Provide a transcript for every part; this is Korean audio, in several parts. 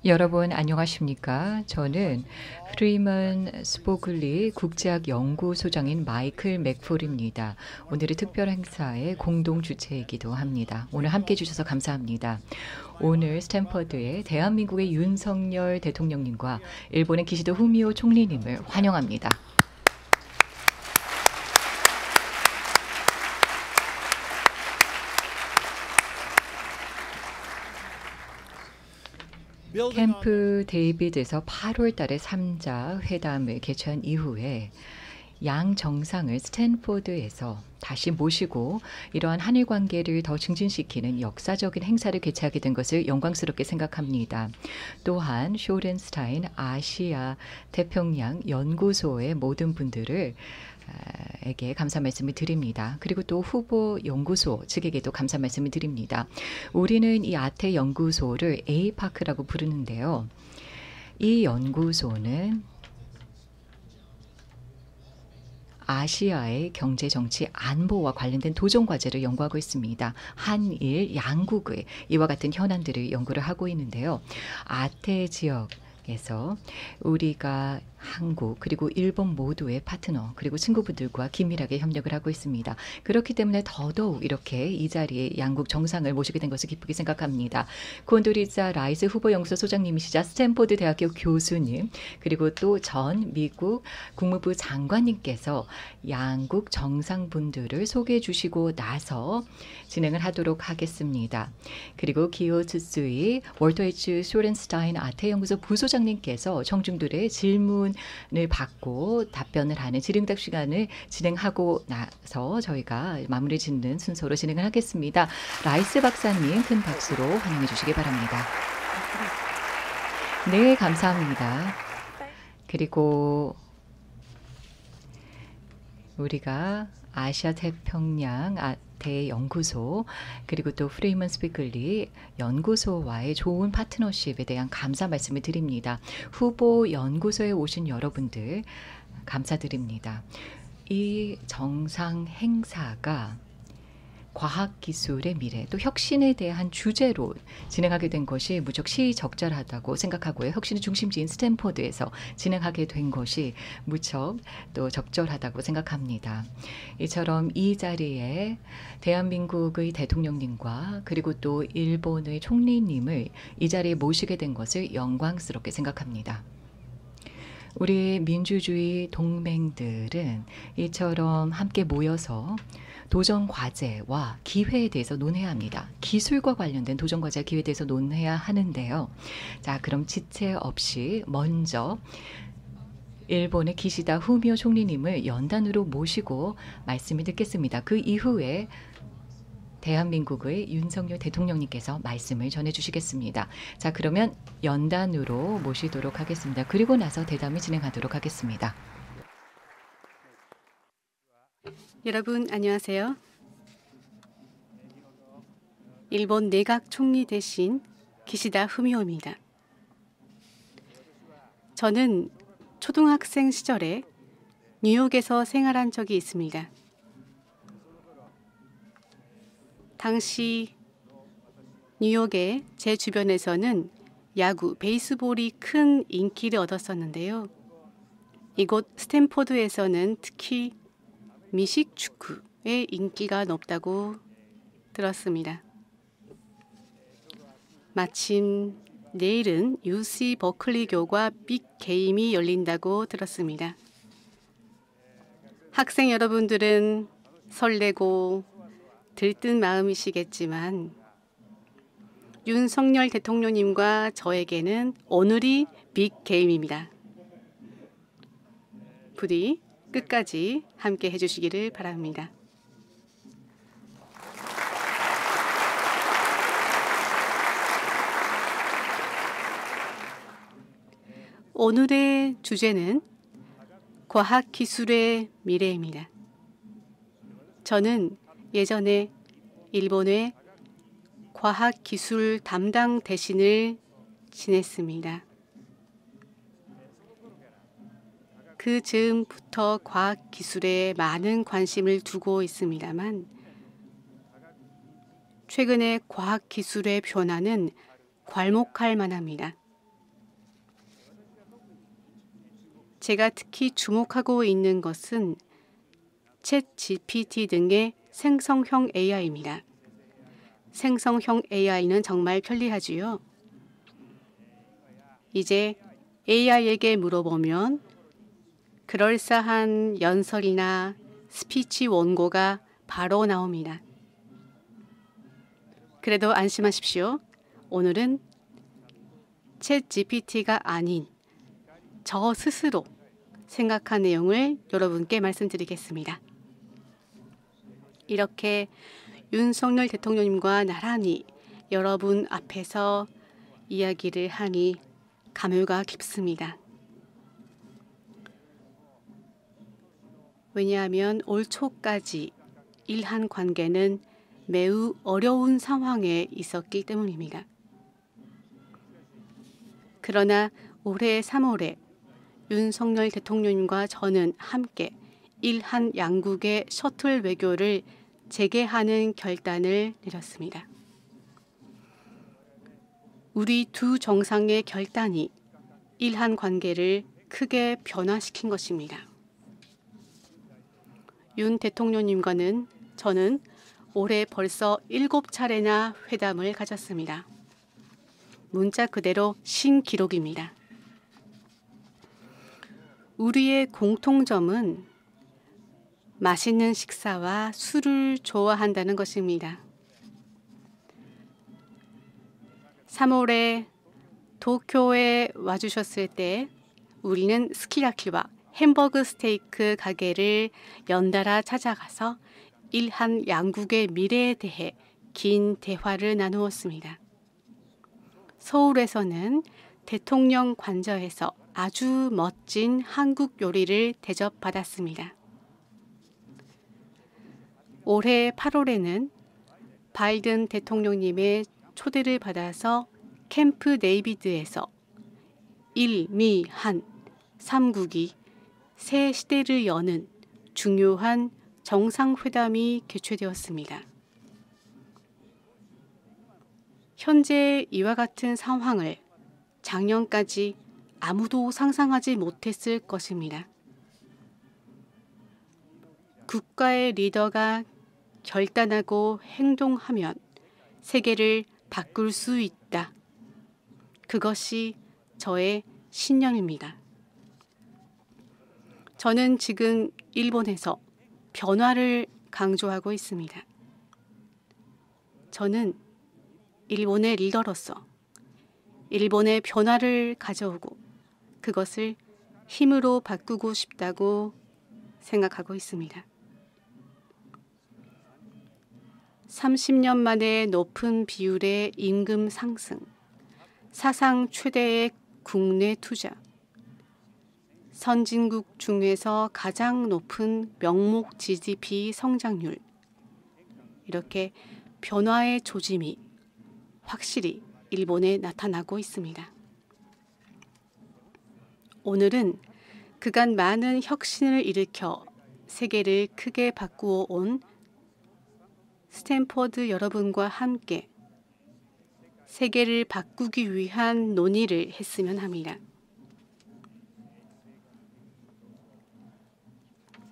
여러분 안녕하십니까? 저는 프리먼 스포글리 국제학 연구소장인 마이클 맥폴입니다. 오늘의 특별 행사의 공동 주최이기도 합니다. 오늘 함께 해주셔서 감사합니다. 오늘 스탠퍼드의 대한민국의 윤석열 대통령님과 일본의 기시다 후미오 총리님을 환영합니다. 캠프 데이비드에서 8월 달에 3자 회담을 개최한 이후에 양 정상을 스탠포드에서 다시 모시고 이러한 한일 관계를 더 증진시키는 역사적인 행사를 개최하게 된 것을 영광스럽게 생각합니다. 또한 쇼렌스타인 아시아 태평양 연구소의 모든 분들을 에게 감사 말씀을 드립니다. 그리고 또 후보 연구소 측에게도 감사 말씀을 드립니다. 우리는 이 아태 연구소를 에이파크라고 부르는데요. 이 연구소는 아시아의 경제, 정치, 안보와 관련된 도전 과제를 연구하고 있습니다. 한일 양국의 이와 같은 현안들을 연구를 하고 있는데요. 아태 지역에서 우리가 한국 그리고 일본 모두의 파트너 그리고 친구분들과 긴밀하게 협력을 하고 있습니다. 그렇기 때문에 더더욱 이렇게 이 자리에 양국 정상을 모시게 된 것을 기쁘게 생각합니다. 콘도리자 라이스 후보 연구소 소장님이시자 스탠포드 대학교 교수님 그리고 또 전 미국 국무부 장관님께서 양국 정상분들을 소개해 주시고 나서 진행을 하도록 하겠습니다. 그리고 기호 츠스이 월터 H 쇼렌스타인 아태 연구소 부소장님께서 청중들의 질문을 받고 답변을 하는 질의응답 시간을 진행하고 나서 저희가 마무리 짓는 순서로 진행을 하겠습니다. 라이스 박사님 큰 박수로 환영해 주시기 바랍니다. 네, 감사합니다. 그리고 우리가 아시아 태평양 아태 연구소 그리고 또 프리먼 스피글리 연구소와의 좋은 파트너십에 대한 감사 말씀을 드립니다. 후보 연구소에 오신 여러분들 감사드립니다. 이 정상 행사가 과학기술의 미래 또 혁신에 대한 주제로 진행하게 된 것이 무척 시적절하다고 생각하고요. 혁신의 중심지인 스탠포드에서 진행하게 된 것이 무척 또 적절하다고 생각합니다. 이처럼 이 자리에 대한민국의 대통령님과 그리고 또 일본의 총리님을 이 자리에 모시게 된 것을 영광스럽게 생각합니다. 우리 민주주의 동맹들은 이처럼 함께 모여서 도전 과제와 기회에 대해서 논해야 합니다. 기술과 관련된 도전 과제와 기회에 대해서 논해야 하는데요. 자, 그럼 지체 없이 먼저 일본의 기시다 후미오 총리님을 연단으로 모시고 말씀을 듣겠습니다. 그 이후에 대한민국의 윤석열 대통령님께서 말씀을 전해주시겠습니다. 자, 그러면 연단으로 모시도록 하겠습니다. 그리고 나서 대담을 진행하도록 하겠습니다. 여러분 안녕하세요. 일본 내각 총리 대신 기시다 후미오입니다. 저는 초등학생 시절에 뉴욕에서 생활한 적이 있습니다. 당시 뉴욕의 제 주변에서는 야구, 베이스볼이 큰 인기를 얻었었는데요. 이곳 스탠포드에서는 특히 미식 축구의 인기가 높다고 들었습니다. 마침 내일은 UC 버클리교과 빅게임이 열린다고 들었습니다. 학생 여러분들은 설레고 들뜬 마음이시겠지만 윤석열 대통령님과 저에게는 오늘이 빅게임입니다. 부디 끝까지 함께 해주시기를 바랍니다. 오늘의 주제는 과학기술의 미래입니다. 저는 예전에 일본의 과학기술 담당 대신을 지냈습니다. 그 즈음부터 과학기술에 많은 관심을 두고 있습니다만 최근의 과학기술의 변화는 괄목할 만합니다. 제가 특히 주목하고 있는 것은 챗 GPT 등의 생성형 AI입니다. 생성형 AI는 정말 편리하지요. 이제 AI에게 물어보면 그럴싸한 연설이나 스피치 원고가 바로 나옵니다. 그래도 안심하십시오. 오늘은 챗 GPT가 아닌 저 스스로 생각한 내용을 여러분께 말씀드리겠습니다. 이렇게 윤석열 대통령님과 나란히 여러분 앞에서 이야기를 하니 감회가 깊습니다. 왜냐하면 올 초까지 일한 관계는 매우 어려운 상황에 있었기 때문입니다. 그러나 올해 3월에 윤석열 대통령님과 저는 함께 일한 양국의 셔틀 외교를 재개하는 결단을 내렸습니다. 우리 두 정상의 결단이 일한 관계를 크게 변화시킨 것입니다. 윤 대통령님과는 저는 올해 벌써 7차례나 회담을 가졌습니다. 문자 그대로 신기록입니다. 우리의 공통점은 맛있는 식사와 술을 좋아한다는 것입니다. 3월에 도쿄에 와주셨을 때 우리는 스키야키와 햄버거 스테이크 가게를 연달아 찾아가서 일한 양국의 미래에 대해 긴 대화를 나누었습니다. 서울에서는 대통령 관저에서 아주 멋진 한국 요리를 대접받았습니다. 올해 8월에는 바이든 대통령님의 초대를 받아서 캠프 데이비드에서 일, 미, 한 3국이 새 시대를 여는 중요한 정상회담이 개최되었습니다. 현재 이와 같은 상황을 작년까지 아무도 상상하지 못했을 것입니다. 국가의 리더가 결단하고 행동하면 세계를 바꿀 수 있다. 그것이 저의 신념입니다. 저는 지금 일본에서 변화를 강조하고 있습니다. 저는 일본의 리더로서 일본의 변화를 가져오고 그것을 힘으로 바꾸고 싶다고 생각하고 있습니다. 30년 만에 높은 비율의 임금 상승, 사상 최대의 국내 투자, 선진국 중에서 가장 높은 명목 GDP 성장률, 이렇게 변화의 조짐이 확실히 일본에 나타나고 있습니다. 오늘은 그간 많은 혁신을 일으켜 세계를 크게 바꾸어 온 스탠퍼드 여러분과 함께 세계를 바꾸기 위한 논의를 했으면 합니다.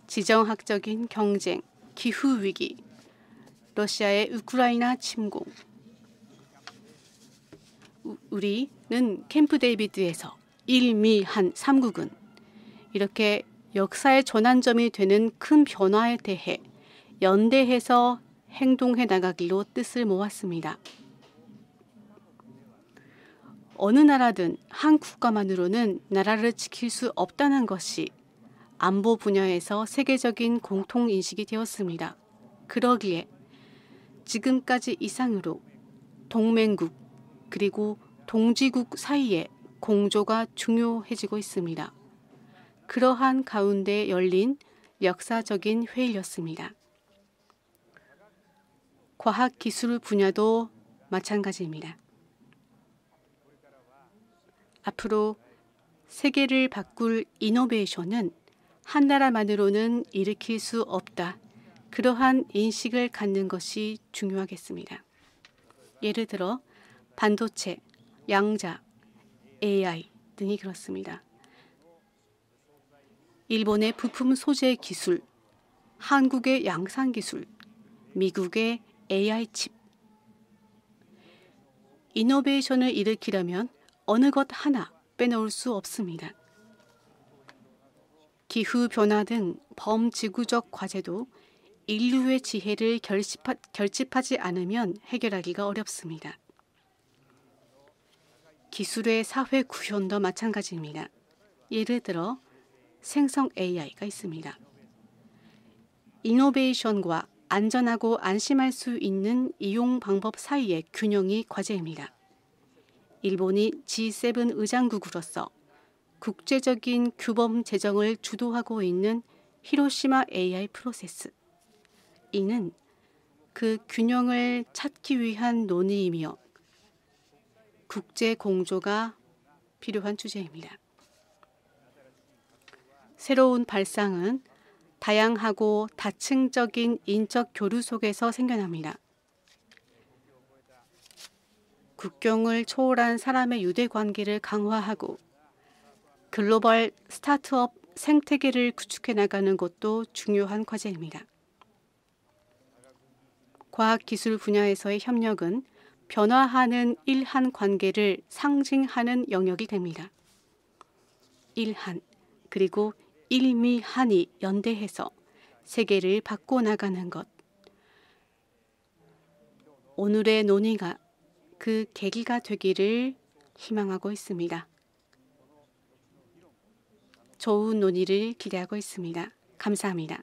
지정학적인 경쟁, 기후위기, 러시아의 우크라이나 침공. 우리는 캠프 데이비드에서 일미한 3국은 이렇게 역사의 전환점이 되는 큰 변화에 대해 연대해서 행동해 나가기로 뜻을 모았습니다. 어느 나라든 한 국가만으로는 나라를 지킬 수 없다는 것이 안보 분야에서 세계적인 공통인식이 되었습니다. 그러기에 지금까지 이상으로 동맹국 그리고 동지국 사이에 공조가 중요해지고 있습니다. 그러한 가운데 열린 역사적인 회의였습니다. 과학기술 분야도 마찬가지입니다. 앞으로 세계를 바꿀 이노베이션은 한 나라만으로는 일으킬 수 없다. 그러한 인식을 갖는 것이 중요하겠습니다. 예를 들어 반도체, 양자, AI 등이 그렇습니다. 일본의 부품 소재 기술, 한국의 양산 기술, 미국의 AI 칩. 이노베이션을 일으키려면 어느 것 하나 빼놓을 수 없습니다. 기후변화 등 범지구적 과제도 인류의 지혜를 결집하지 않으면 해결하기가 어렵습니다. 기술의 사회 구현도 마찬가지입니다. 예를 들어 생성 AI가 있습니다. 이노베이션과 안전하고 안심할 수 있는 이용 방법 사이의 균형이 과제입니다. 일본이 G7 의장국으로서 국제적인 규범 제정을 주도하고 있는 히로시마 AI 프로세스. 이는 그 균형을 찾기 위한 논의이며 국제 공조가 필요한 주제입니다. 새로운 발상은 다양하고 다층적인 인적 교류 속에서 생겨납니다. 국경을 초월한 사람의 유대 관계를 강화하고 글로벌 스타트업 생태계를 구축해 나가는 것도 중요한 과제입니다. 과학기술 분야에서의 협력은 변화하는 일한 관계를 상징하는 영역이 됩니다. 일한 그리고 일미한이 연대해서 세계를 바꿔나가는 것. 오늘의 논의가 그 계기가 되기를 희망하고 있습니다. 좋은 논의를 기대하고 있습니다. 감사합니다.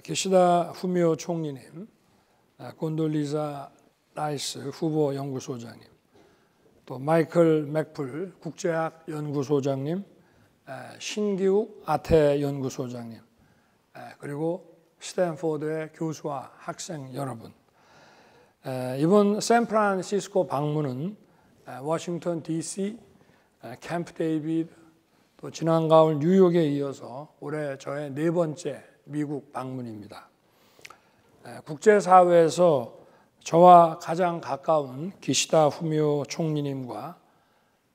기시다 후미오 총리님, 곤돌리자 라이스 후보 연구소장님, 또 마이클 맥풀 국제학 연구소장님, 신기욱 아태 연구소장님, 그리고 스탠포드의 교수와 학생 여러분, 이번 샌프란시스코 방문은 워싱턴 DC, 캠프 데이비드, 또 지난 가을 뉴욕에 이어서 올해 저의 4번째 미국 방문입니다. 국제사회에서 저와 가장 가까운 기시다 후미오 총리님과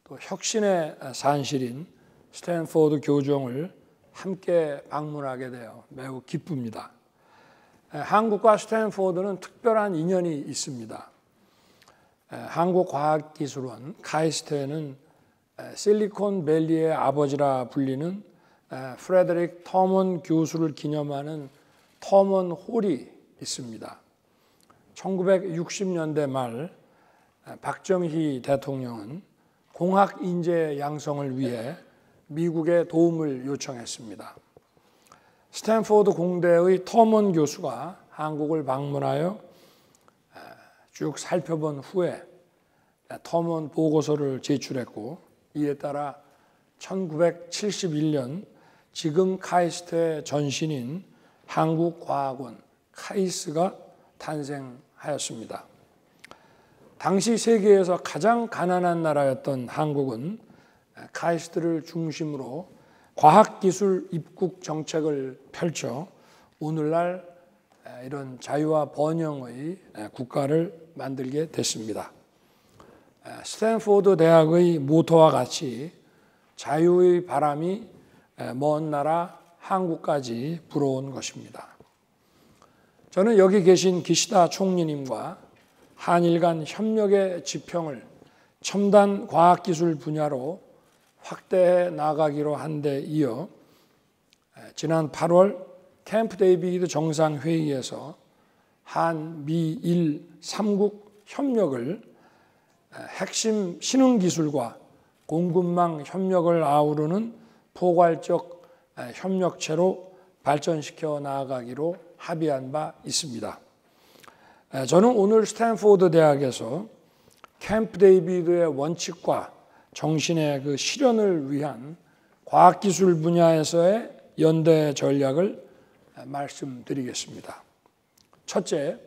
또 혁신의 산실인 스탠포드 교종을 함께 방문하게 되어 매우 기쁩니다. 한국과 스탠포드는 특별한 인연이 있습니다. 한국과학기술원 카이스트에는 실리콘밸리의 아버지라 불리는 프레드릭 터먼 교수를 기념하는 터먼 홀이 있습니다. 1960년대 말 박정희 대통령은 공학 인재 양성을 위해 미국에 도움을 요청했습니다. 스탠포드 공대의 터먼 교수가 한국을 방문하여 쭉 살펴본 후에 터먼 보고서를 제출했고, 이에 따라 1971년 지금 카이스트의 전신인 한국과학원 카이스가 탄생하였습니다. 당시 세계에서 가장 가난한 나라였던 한국은 카이스트를 중심으로 과학기술 입국 정책을 펼쳐 오늘날 이런 자유와 번영의 국가를 만들게 됐습니다. 스탠포드 대학의 모토와 같이 자유의 바람이 먼 나라 한국까지 불어온 것입니다. 저는 여기 계신 기시다 총리님과 한일 간 협력의 지평을 첨단 과학기술 분야로 확대해 나가기로 한 데 이어 지난 8월 캠프 데이비드 정상회의에서 한미일 3국 협력을 핵심 신흥기술과 공급망 협력을 아우르는 포괄적 협력체로 발전시켜 나아가기로 합의한 바 있습니다. 저는 오늘 스탠포드 대학에서 캠프 데이비드의 원칙과 정신의 그 실현을 위한 과학기술 분야에서의 연대 전략을 말씀드리겠습니다. 첫째,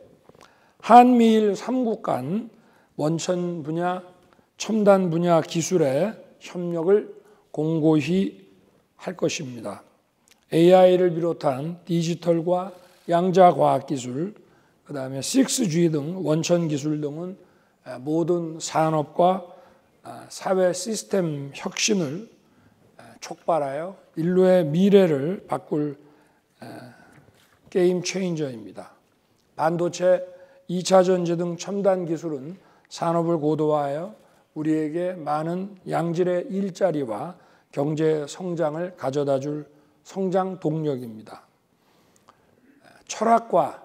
한미일 3국 간 원천 분야, 첨단 분야 기술의 협력을 공고히 할 것입니다. AI를 비롯한 디지털과 양자과학기술, 그 다음에 6G 등 원천기술 등은 모든 산업과 사회 시스템 혁신을 촉발하여 인류의 미래를 바꿀 게임 체인저입니다. 반도체, 2차 전지 등 첨단 기술은 산업을 고도화하여 우리에게 많은 양질의 일자리와 경제 성장을 가져다 줄 성장 동력입니다. 철학과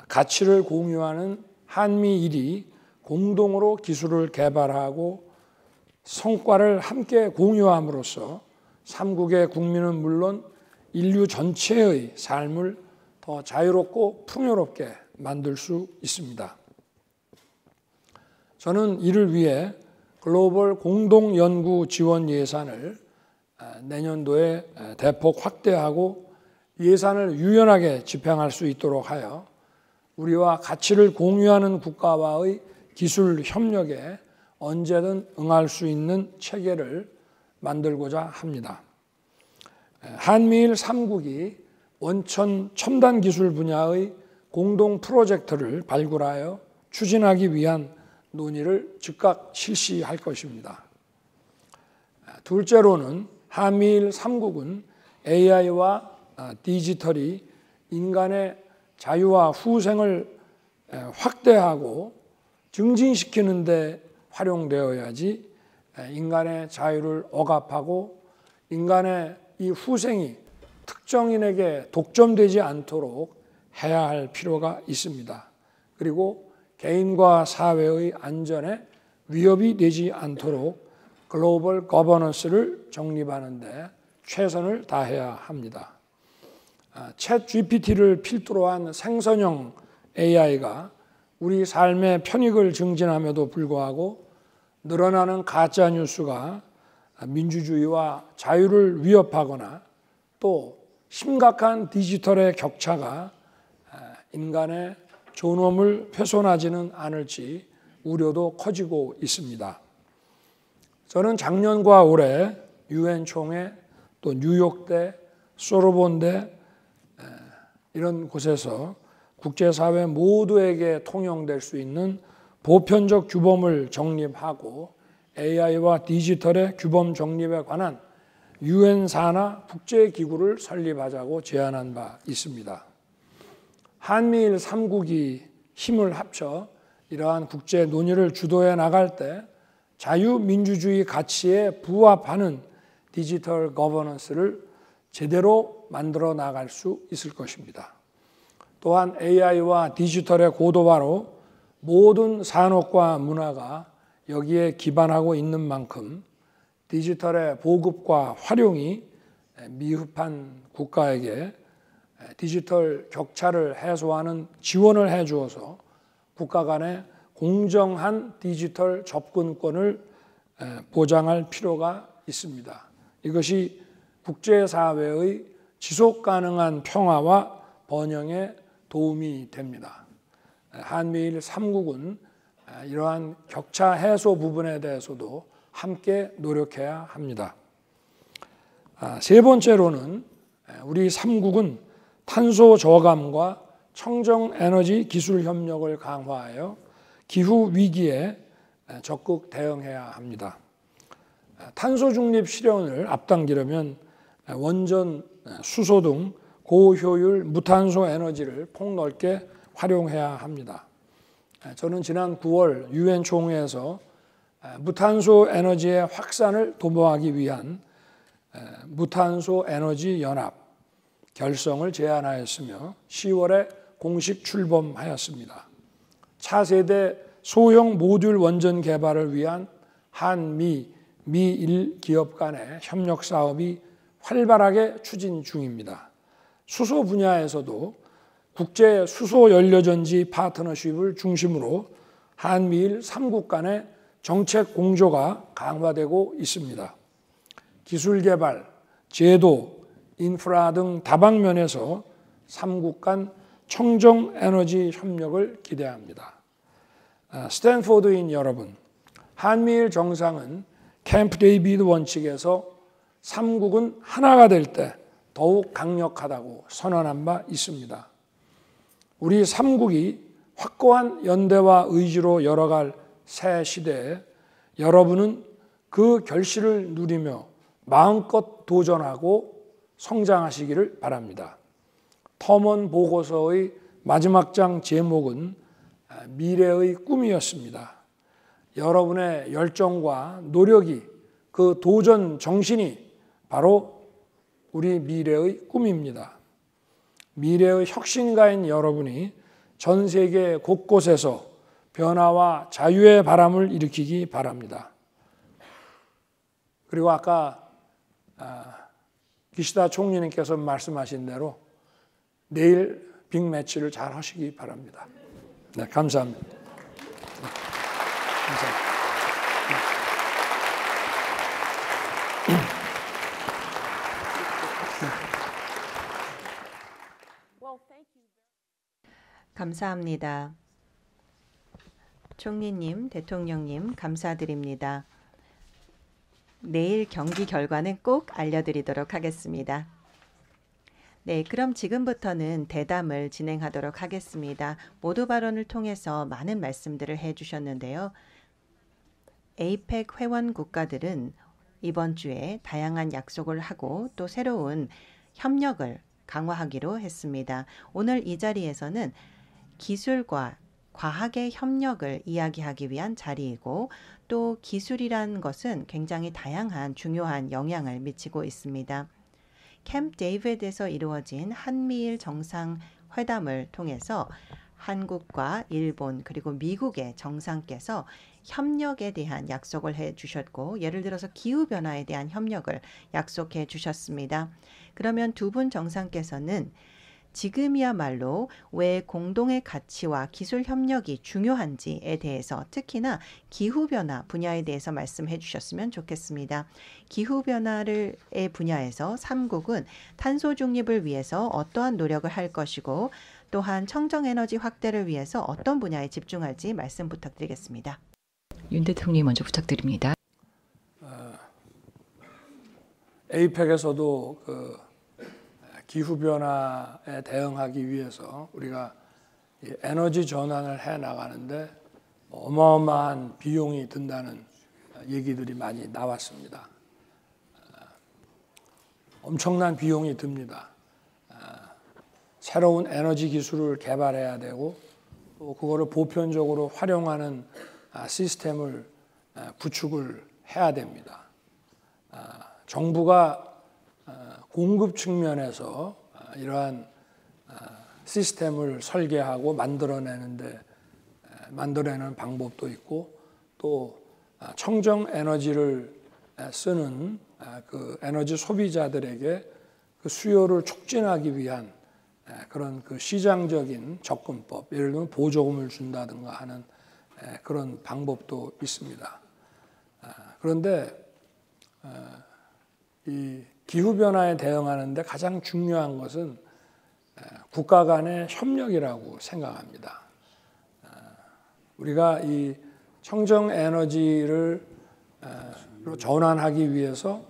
가치를 공유하는 한미일이 공동으로 기술을 개발하고 성과를 함께 공유함으로써 삼국의 국민은 물론 인류 전체의 삶을 더 자유롭고 풍요롭게 만들 수 있습니다. 저는 이를 위해 글로벌 공동연구 지원 예산을 내년도에 대폭 확대하고 예산을 유연하게 집행할 수 있도록 하여 우리와 가치를 공유하는 국가와의 기술 협력에 언제든 응할 수 있는 체계를 만들고자 합니다. 한미일 3국이 원천 첨단 기술 분야의 공동 프로젝트를 발굴하여 추진하기 위한 논의를 즉각 실시할 것입니다. 둘째로는 한미일 3국은 AI와 디지털이 인간의 자유와 후생을 확대하고 증진시키는 데 활용되어야지 인간의 자유를 억압하고 인간의 이 후생이 특정인에게 독점되지 않도록 해야 할 필요가 있습니다. 그리고 개인과 사회의 안전에 위협이 되지 않도록 글로벌 거버넌스를 정립하는 데 최선을 다해야 합니다. 챗 GPT를 필두로 한 생성형 AI가 우리 삶의 편익을 증진함에도 불구하고 늘어나는 가짜 뉴스가 민주주의와 자유를 위협하거나 또 심각한 디지털의 격차가 인간의 존엄을 훼손하지는 않을지 우려도 커지고 있습니다. 저는 작년과 올해 유엔 총회 또 뉴욕대, 소르본대 이런 곳에서 국제사회 모두에게 통용될 수 있는 보편적 규범을 정립하고 AI와 디지털의 규범 정립에 관한 유엔 산하 국제기구를 설립하자고 제안한 바 있습니다. 한미일 3국이 힘을 합쳐 이러한 국제 논의를 주도해 나갈 때 자유민주주의 가치에 부합하는 디지털 거버넌스를 제대로 만들어 나갈 수 있을 것입니다. 또한 AI와 디지털의 고도화로 모든 산업과 문화가 여기에 기반하고 있는 만큼 디지털의 보급과 활용이 미흡한 국가에게 디지털 격차를 해소하는 지원을 해주어서 국가 간의 공정한 디지털 접근권을 보장할 필요가 있습니다. 이것이 국제사회의 지속가능한 평화와 번영에 도움이 됩니다. 한미일 3국은 이러한 격차 해소 부분에 대해서도 함께 노력해야 합니다. 세 번째로는 우리 3국은 탄소 저감과 청정 에너지 기술 협력을 강화하여 기후 위기에 적극 대응해야 합니다. 탄소 중립 실현을 앞당기려면 원전, 수소 등 고효율 무탄소 에너지를 폭넓게 활용해야 합니다. 저는 지난 9월 유엔 총회에서 무탄소 에너지의 확산을 도모하기 위한 무탄소 에너지 연합 결성을 제안하였으며 10월에 공식 출범하였습니다. 차세대 소형 모듈 원전 개발을 위한 한미, 미일 기업 간의 협력 사업이 활발하게 추진 중입니다. 수소 분야에서도 국제 수소 연료전지 파트너십을 중심으로 한미일 3국 간의 정책 공조가 강화되고 있습니다. 기술 개발, 제도, 인프라 등 다방면에서 3국 간 청정 에너지 협력을 기대합니다. 스탠포드인 여러분, 한미일 정상은 캠프 데이비드 원칙에서 3국은 하나가 될 때 더욱 강력하다고 선언한 바 있습니다. 우리 3국이 확고한 연대와 의지로 열어갈 새 시대에 여러분은 그 결실을 누리며 마음껏 도전하고 성장하시기를 바랍니다. 터먼 보고서의 마지막 장 제목은 미래의 꿈이었습니다. 여러분의 열정과 노력이, 그 도전 정신이 바로 우리 미래의 꿈입니다. 미래의 혁신가인 여러분이 전 세계 곳곳에서 변화와 자유의 바람을 일으키기 바랍니다. 그리고 아까 기시다 총리님께서 말씀하신 대로 내일 빅매치를 잘 하시기 바랍니다. 네, 감사합니다. 네, 감사합니다. 감사합니다. 총리님, 대통령님, 감사드립니다. 내일 경기 결과는 꼭 알려드리도록 하겠습니다. 네, 그럼 지금부터는 대담을 진행하도록 하겠습니다. 모두 발언을 통해서 많은 말씀들을 해주셨는데요. 에이펙 회원 국가들은 이번 주에 다양한 약속을 하고 또 새로운 협력을 강화하기로 했습니다. 오늘 이 자리에서는 기술과 과학의 협력을 이야기하기 위한 자리이고 또 기술이란 것은 굉장히 다양한 중요한 영향을 미치고 있습니다. 캠프 데이비드에서 이루어진 한미일 정상회담을 통해서 한국과 일본 그리고 미국의 정상께서 협력에 대한 약속을 해주셨고 예를 들어서 기후변화에 대한 협력을 약속해 주셨습니다. 그러면 두 분 정상께서는 지금이야말로 왜 공동의 가치와 기술 협력이 중요한지에 대해서 특히나 기후변화 분야에 대해서 말씀해 주셨으면 좋겠습니다. 기후변화의 분야에서 3국은 탄소 중립을 위해서 어떠한 노력을 할 것이고 또한 청정에너지 확대를 위해서 어떤 분야에 집중할지 말씀 부탁드리겠습니다. 윤 대통령님 먼저 부탁드립니다. 에이펙에서도 기후변화에 대응하기 위해서 우리가 에너지 전환을 해 나가는데 어마어마한 비용이 든다는 얘기들이 많이 나왔습니다. 엄청난 비용이 듭니다. 새로운 에너지 기술을 개발해야 되고 또 그거를 보편적으로 활용하는 시스템을 구축을 해야 됩니다. 정부가 공급 측면에서 이러한 시스템을 설계하고 만들어내는 방법도 있고 또 청정 에너지를 쓰는 그 에너지 소비자들에게 그 수요를 촉진하기 위한 그런 그 시장적인 접근법, 예를 들면 보조금을 준다든가 하는 그런 방법도 있습니다. 그런데 이 기후변화에 대응하는데 가장 중요한 것은 국가 간의 협력이라고 생각합니다. 우리가 이 청정 에너지를 전환하기 위해서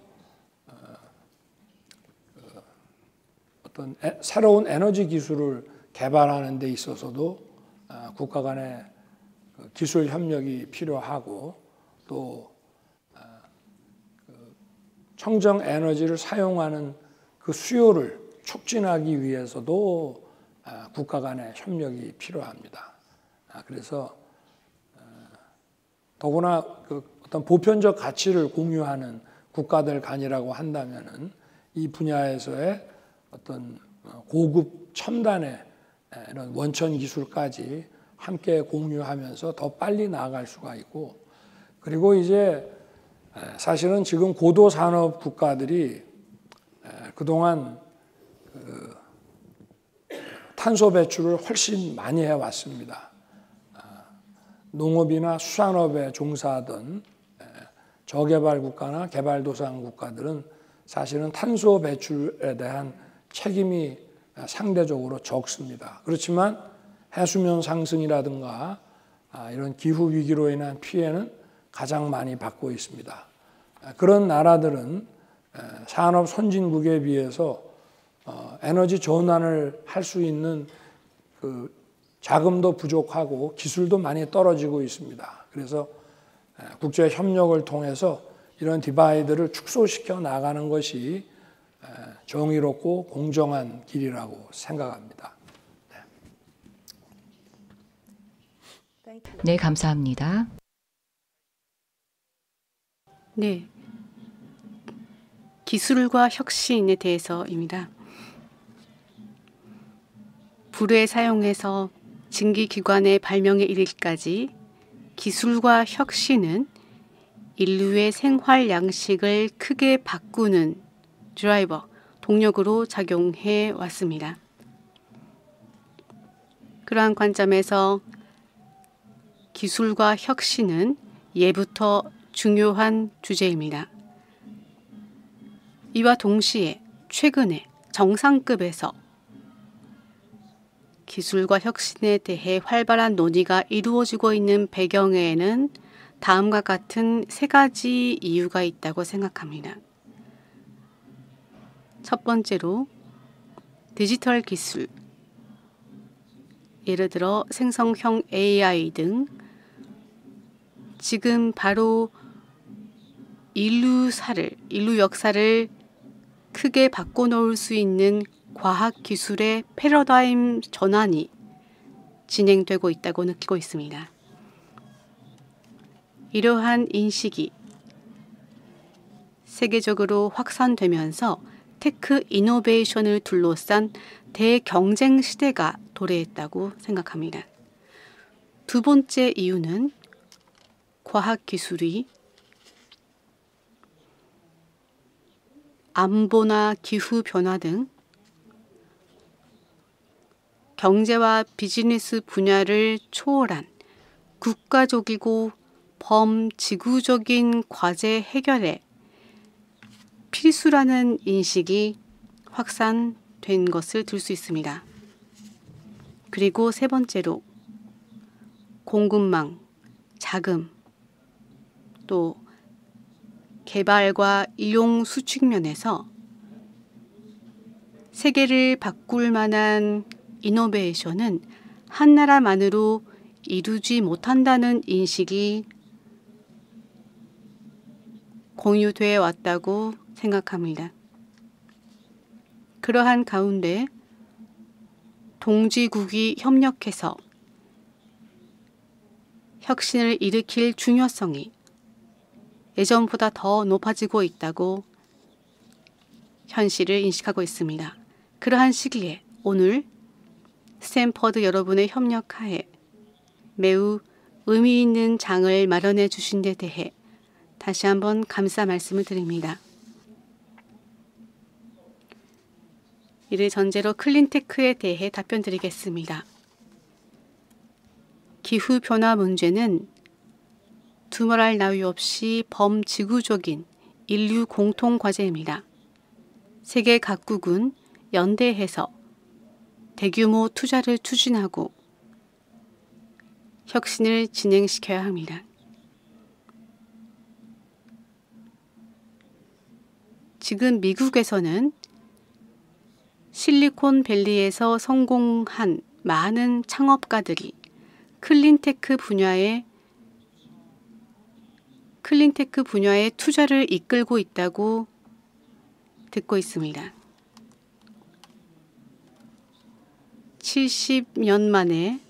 어떤 새로운 에너지 기술을 개발하는 데 있어서도 국가 간의 기술 협력이 필요하고 또 청정 에너지를 사용하는 그 수요를 촉진하기 위해서도 국가 간의 협력이 필요합니다. 그래서 더구나 그 어떤 보편적 가치를 공유하는 국가들 간이라고 한다면은 이 분야에서의 어떤 고급 첨단의 이런 원천 기술까지 함께 공유하면서 더 빨리 나아갈 수가 있고 그리고 이제 사실은 지금 고도 산업 국가들이 그동안 탄소 배출을 훨씬 많이 해왔습니다. 농업이나 수산업에 종사하던 저개발 국가나 개발도상 국가들은 사실은 탄소 배출에 대한 책임이 상대적으로 적습니다. 그렇지만 해수면 상승이라든가 이런 기후 위기로 인한 피해는 가장 많이 받고 있습니다. 그런 나라들은 산업 선진국에 비해서 에너지 전환을 할 수 있는 그 자금도 부족하고 기술도 많이 떨어지고 있습니다. 그래서 국제 협력을 통해서 이런 디바이드를 축소시켜 나가는 것이 정의롭고 공정한 길이라고 생각합니다. 네, 감사합니다. 네. 기술과 혁신에 대해서입니다. 불에 사용해서 증기기관의 발명에 이르기까지 기술과 혁신은 인류의 생활 양식을 크게 바꾸는 드라이버, 동력으로 작용해 왔습니다. 그러한 관점에서 기술과 혁신은 예부터 중요한 주제입니다. 이와 동시에 최근에 정상급에서 기술과 혁신에 대해 활발한 논의가 이루어지고 있는 배경에는 다음과 같은 세 가지 이유가 있다고 생각합니다. 첫 번째로 디지털 기술, 예를 들어 생성형 AI 등 지금 바로 인류 역사를 크게 바꿔놓을 수 있는 과학기술의 패러다임 전환이 진행되고 있다고 느끼고 있습니다. 이러한 인식이 세계적으로 확산되면서 테크 이노베이션을 둘러싼 대경쟁 시대가 도래했다고 생각합니다. 두 번째 이유는 과학기술이 안보나 기후변화 등 경제와 비즈니스 분야를 초월한 국가적이고 범지구적인 과제 해결에 필수라는 인식이 확산된 것을 들 수 있습니다. 그리고 세 번째로 공급망, 자금, 또 개발과 이용 수축 면에서 세계를 바꿀 만한 이노베이션은 한 나라만으로 이루지 못한다는 인식이 공유되어 왔다고 생각합니다. 그러한 가운데 동지국이 협력해서 혁신을 일으킬 중요성이 예전보다 더 높아지고 있다고 현실을 인식하고 있습니다. 그러한 시기에 오늘 스탠퍼드 여러분의 협력하에 매우 의미 있는 장을 마련해 주신 데 대해 다시 한번 감사 말씀을 드립니다. 이를 전제로 클린테크에 대해 답변 드리겠습니다. 기후변화 문제는 두말할 나위 없이 범지구적인 인류 공통 과제입니다. 세계 각국은 연대해서 대규모 투자를 추진하고 혁신을 진행시켜야 합니다. 지금 미국에서는 실리콘밸리에서 성공한 많은 창업가들이 클린테크 분야에 투자를 이끌고 있다고 듣고 있습니다. 70년 만에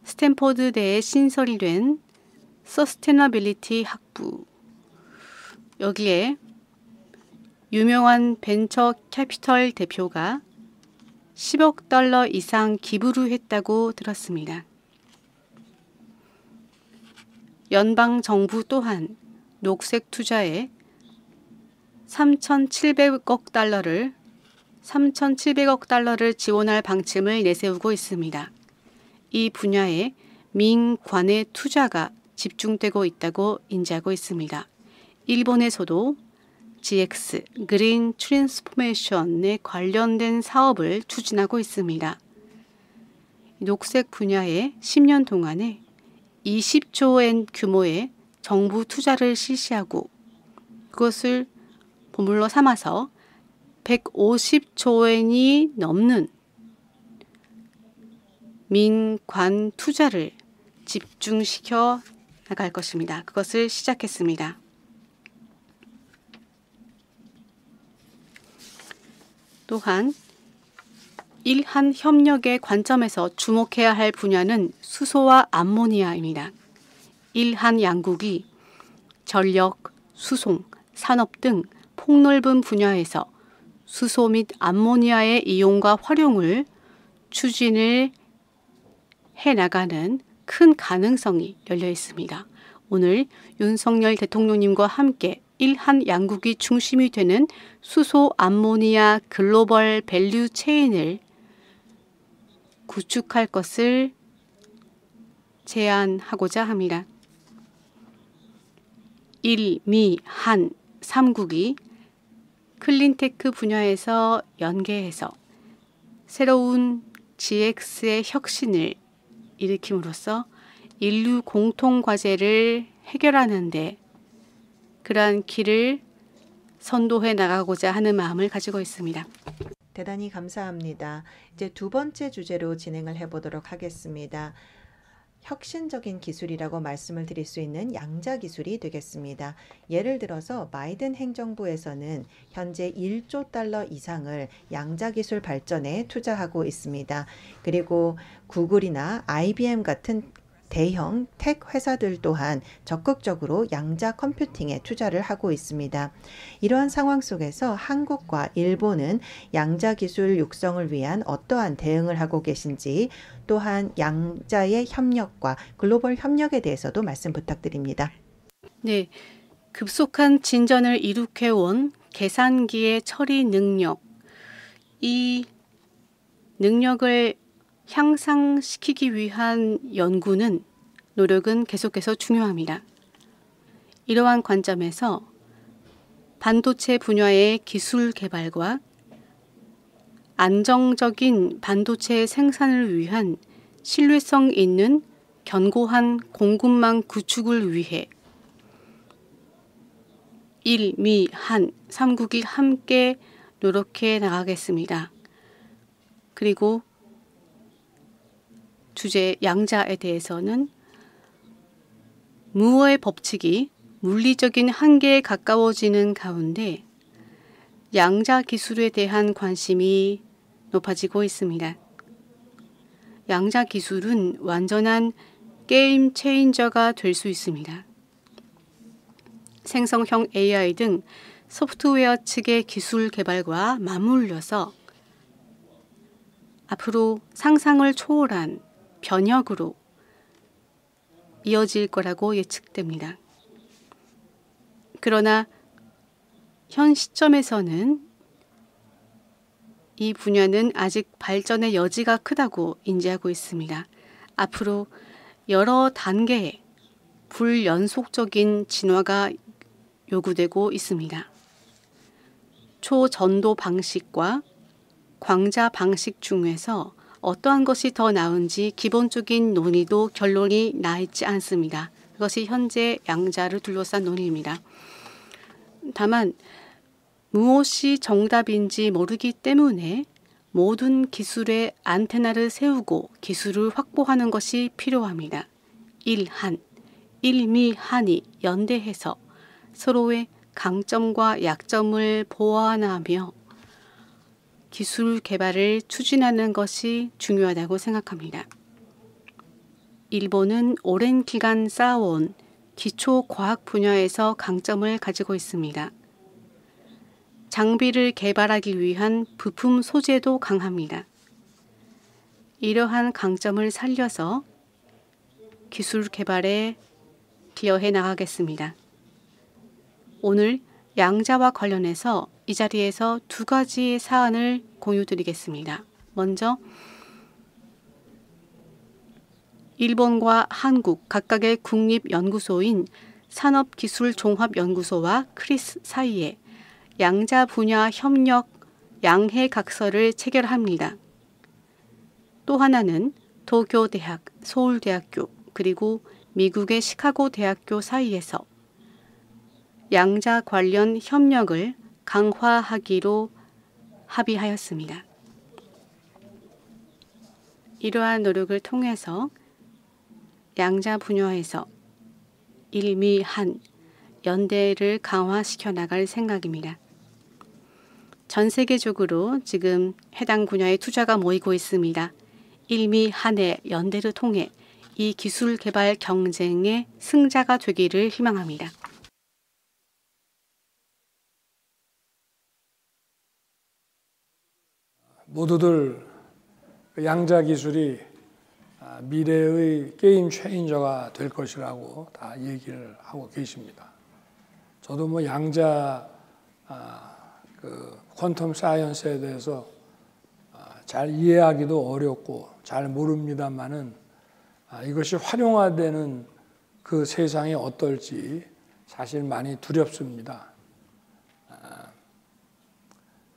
스탠퍼드대에 신설이 된 서스테너빌리티 학부, 여기에 유명한 벤처 캐피털 대표가 10억 달러 이상 기부를 했다고 들었습니다. 연방 정부 또한 녹색 투자에 3,700억 달러를 지원할 방침을 내세우고 있습니다. 이 분야에 민관의 투자가 집중되고 있다고 인지하고 있습니다. 일본에서도 GX, 그린 트랜스포메이션에 관련된 사업을 추진하고 있습니다. 녹색 분야에 10년 동안에 20조 엔 규모의 정부 투자를 실시하고 그것을 보물로 삼아서 150조 엔이 넘는 민관 투자를 집중시켜 나갈 것입니다. 그것을 시작했습니다. 또한 일한 협력의 관점에서 주목해야 할 분야는 수소와 암모니아입니다. 일한 양국이 전력, 수송, 산업 등 폭넓은 분야에서 수소 및 암모니아의 이용과 활용을 추진을 해나가는 큰 가능성이 열려 있습니다. 오늘 윤석열 대통령님과 함께 일한 양국이 중심이 되는 수소 암모니아 글로벌 밸류 체인을 구축할 것을 제안하고자 합니다. 일, 미, 한 3국이 클린테크 분야에서 연계해서 새로운 GX의 혁신을 일으킴으로써 인류 공통 과제를 해결하는 데 그러한 길을 선도해 나가고자 하는 마음을 가지고 있습니다. 대단히 감사합니다. 이제 두 번째 주제로 진행을 해보도록 하겠습니다. 혁신적인 기술이라고 말씀을 드릴 수 있는 양자 기술이 되겠습니다. 예를 들어서 바이든 행정부에서는 현재 1조 달러 이상을 양자 기술 발전에 투자하고 있습니다. 그리고 구글이나 IBM 같은 대형 텍 회사들 또한 적극적으로 양자 컴퓨팅에 투자를 하고 있습니다. 이러한 상황 속에서 한국과 일본은 양자 기술 육성을 위한 어떠한 대응을 하고 계신지, 또한 양자의 협력과 글로벌 협력에 대해서도 말씀 부탁드립니다. 네, 급속한 진전을 이룩해온 계산기의 처리 능력, 이 능력을 향상시키기 위한 연구는 노력은 계속해서 중요합니다. 이러한 관점에서 반도체 분야의 기술 개발과 안정적인 반도체 생산을 위한 신뢰성 있는 견고한 공급망 구축을 위해 일, 미, 한 3국이 함께 노력해 나가겠습니다. 그리고 주제 양자에 대해서는 무어의 법칙이 물리적인 한계에 가까워지는 가운데 양자 기술에 대한 관심이 높아지고 있습니다. 양자 기술은 완전한 게임 체인저가 될 수 있습니다. 생성형 AI 등 소프트웨어 측의 기술 개발과 맞물려서 앞으로 상상을 초월한 변혁으로 이어질 거라고 예측됩니다. 그러나 현 시점에서는 이 분야는 아직 발전의 여지가 크다고 인지하고 있습니다. 앞으로 여러 단계의 불연속적인 진화가 요구되고 있습니다. 초전도 방식과 광자 방식 중에서 어떠한 것이 더 나은지 기본적인 논의도 결론이 나 있지 않습니다. 그것이 현재 양자를 둘러싼 논의입니다. 다만 무엇이 정답인지 모르기 때문에 모든 기술에 안테나를 세우고 기술을 확보하는 것이 필요합니다. 일한, 일미한이 연대해서 서로의 강점과 약점을 보완하며 기술 개발을 추진하는 것이 중요하다고 생각합니다. 일본은 오랜 기간 쌓아온 기초 과학 분야에서 강점을 가지고 있습니다. 장비를 개발하기 위한 부품 소재도 강합니다. 이러한 강점을 살려서 기술 개발에 기여해 나가겠습니다. 오늘 양자와 관련해서 이 자리에서 두 가지의 사안을 공유드리겠습니다. 먼저 일본과 한국 각각의 국립연구소인 산업기술종합연구소와 크리스 사이에 양자 분야 협력 양해각서를 체결합니다. 또 하나는 도쿄대학, 서울대학교, 그리고 미국의 시카고 대학교 사이에서 양자 관련 협력을 강화하기로 합의하였습니다. 이러한 노력을 통해서 양자 분야에서 일미한 연대를 강화시켜 나갈 생각입니다. 전 세계적으로 지금 해당 분야에 투자가 모이고 있습니다. 일미한의 연대를 통해 이 기술 개발 경쟁의 승자가 되기를 희망합니다. 모두들 양자 기술이 미래의 게임 체인저가 될 것이라고 다 얘기를 하고 계십니다. 저도 뭐 양자 그 퀀텀 사이언스에 대해서 잘 이해하기도 어렵고 잘 모릅니다만은 이것이 활용화되는 그 세상이 어떨지 사실 많이 두렵습니다.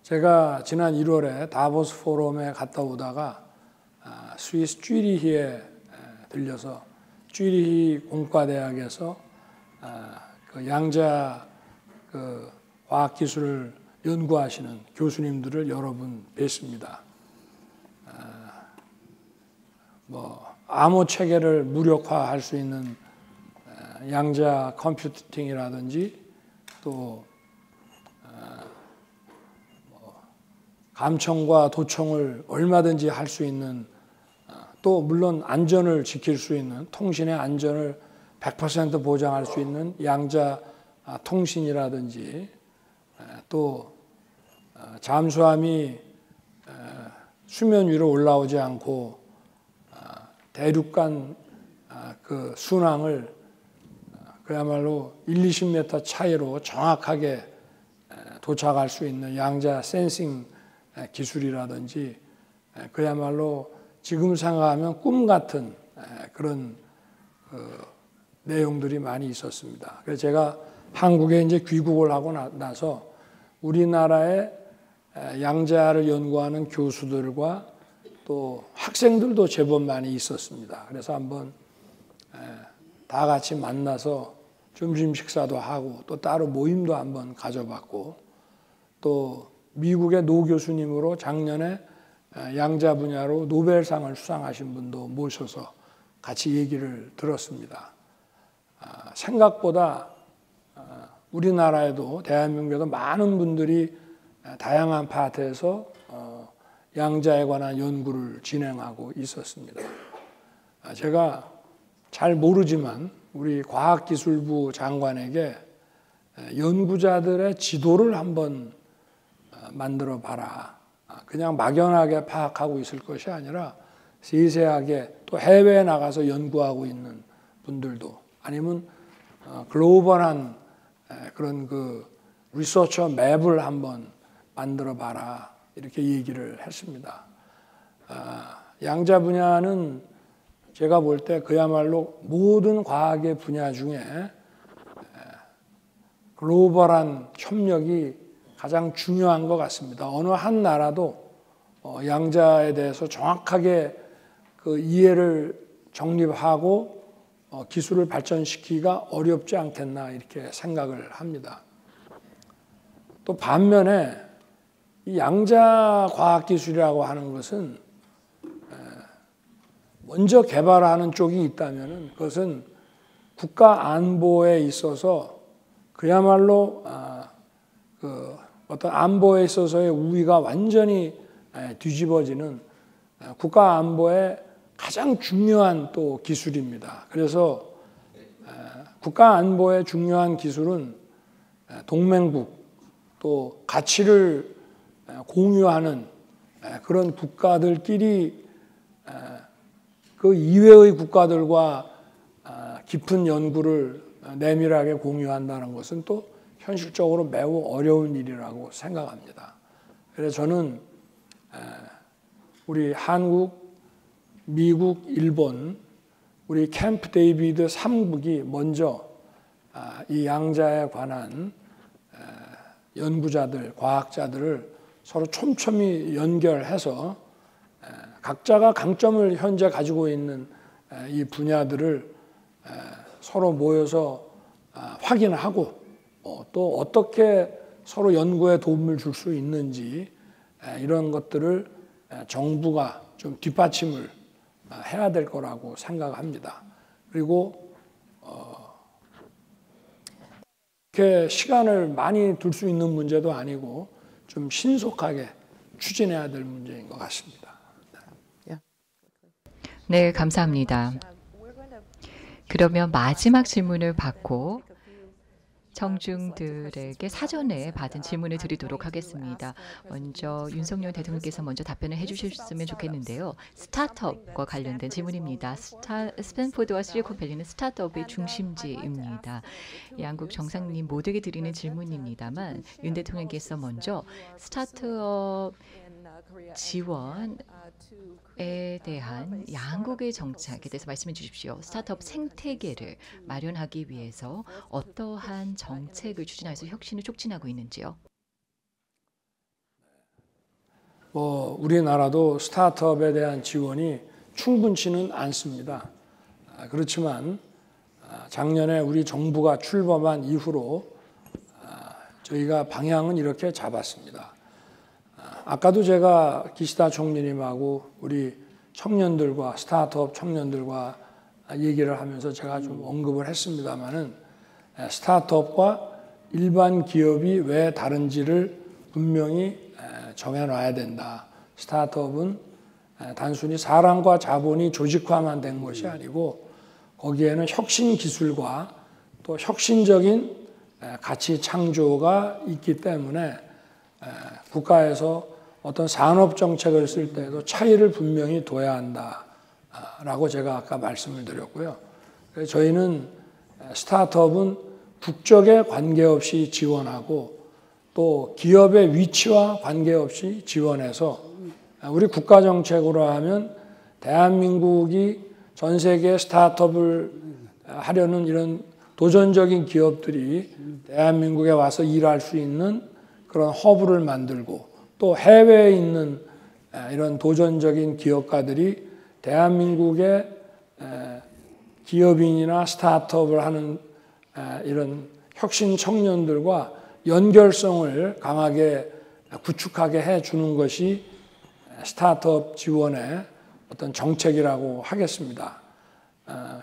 제가 지난 1월에 다보스 포럼에 갔다 오다가 스위스 쥐리히에 들려서 쥐리히 공과대학에서 그 양자 그 과학기술을 연구하시는 교수님들을 여러 분 뵀습니다. 뭐 암호 체계를 무력화할 수 있는 양자 컴퓨팅이라든지 또 감청과 도청을 얼마든지 할 수 있는 또 물론 안전을 지킬 수 있는 통신의 안전을 100% 보장할 수 있는 양자 통신이라든지 또 잠수함이 수면 위로 올라오지 않고 대륙간 그 순항을 그야말로 1-20m 차이로 정확하게 도착할 수 있는 양자 센싱 기술이라든지 그야말로 지금 생각하면 꿈 같은 그런 내용들이 많이 있었습니다. 그래서 제가 한국에 이제 귀국을 하고 나서 우리나라의 양자를 연구하는 교수들과 또 학생들도 제법 많이 있었습니다. 그래서 한번 다 같이 만나서 점심 식사도 하고 또 따로 모임도 한번 가져봤고 또 미국의 노 교수님으로 작년에 양자 분야로 노벨상을 수상하신 분도 모셔서 같이 얘기를 들었습니다. 생각보다 우리나라에도 대한민국에도 많은 분들이 다양한 파트에서 양자에 관한 연구를 진행하고 있었습니다. 제가 잘 모르지만 우리 과학기술부 장관에게 연구자들의 지도를 한번 만들어 봐라. 그냥 막연하게 파악하고 있을 것이 아니라 세세하게 또 해외에 나가서 연구하고 있는 분들도 아니면 글로벌한 그런 그 리서처 맵을 한번 만들어 봐라. 이렇게 얘기를 했습니다. 양자 분야는 제가 볼 때 그야말로 모든 과학의 분야 중에 글로벌한 협력이 가장 중요한 것 같습니다. 어느 한 나라도 양자에 대해서 정확하게 그 이해를 정립하고 기술을 발전시키기가 어렵지 않겠나 이렇게 생각을 합니다. 또 반면에 이 양자 과학기술이라고 하는 것은 먼저 개발하는 쪽이 있다면 그것은 국가 안보에 있어서 그야말로 어떤 안보에 있어서의 우위가 완전히 뒤집어지는 국가 안보의 가장 중요한 또 기술입니다. 그래서 국가 안보의 중요한 기술은 동맹국 또 가치를 공유하는 그런 국가들끼리 그 이외의 국가들과 깊은 연구를 내밀하게 공유한다는 것은 또 현실적으로 매우 어려운 일이라고 생각합니다. 그래서 저는 우리 한국, 미국, 일본, 우리 캠프 데이비드 3국이 먼저 이 양자에 관한 연구자들, 과학자들을 서로 촘촘히 연결해서 각자가 강점을 현재 가지고 있는 이 분야들을 서로 모여서 확인하고 또 어떻게 서로 연구에 도움을 줄 수 있는지 이런 것들을 정부가 좀 뒷받침을 해야 될 거라고 생각합니다. 그리고 이렇게 시간을 많이 둘 수 있는 문제도 아니고 좀 신속하게 추진해야 될 문제인 것 같습니다. 네, 감사합니다. 그러면 마지막 질문을 받고 청중들에게 사전에 받은 질문을 드리도록 하겠습니다. 먼저 윤석열 대통령께서 먼저 답변을 해주셨으면 좋겠는데요. 스타트업과 관련된 질문입니다. 스탠포드와 실리콘밸리는 스타트업의 중심지입니다. 양국 정상님 모두에게 드리는 질문입니다만 윤 대통령께서 먼저 스타트업 지원에 대한 양국의 정책에 대해서 말씀해 주십시오. 스타트업 생태계를 마련하기 위해서 어떠한 정책을 추진해서 혁신을 촉진하고 있는지요? 우리나라도 스타트업에 대한 지원이 충분치는 않습니다. 그렇지만 작년에 우리 정부가 출범한 이후로 저희가 방향은 이렇게 잡았습니다. 아까도 제가 기시다 총리님하고 우리 청년들과 스타트업 청년들과 얘기를 하면서 제가 좀 언급을 했습니다마는 스타트업과 일반 기업이 왜 다른지를 분명히 정해놔야 된다. 스타트업은 단순히 사람과 자본이 조직화만 된 것이 아니고 거기에는 혁신 기술과 또 혁신적인 가치 창조가 있기 때문에 국가에서 어떤 산업 정책을 쓸 때도 차이를 분명히 둬야 한다라고 제가 아까 말씀을 드렸고요. 그래서 저희는 스타트업은 국적에 관계없이 지원하고 또 기업의 위치와 관계없이 지원해서 우리 국가 정책으로 하면 대한민국이 전 세계 스타트업을 하려는 이런 도전적인 기업들이 대한민국에 와서 일할 수 있는 그런 허브를 만들고 또 해외에 있는 이런 도전적인 기업가들이 대한민국의 기업인이나 스타트업을 하는 이런 혁신 청년들과 연결성을 강하게 구축하게 해주는 것이 스타트업 지원의 어떤 정책이라고 하겠습니다.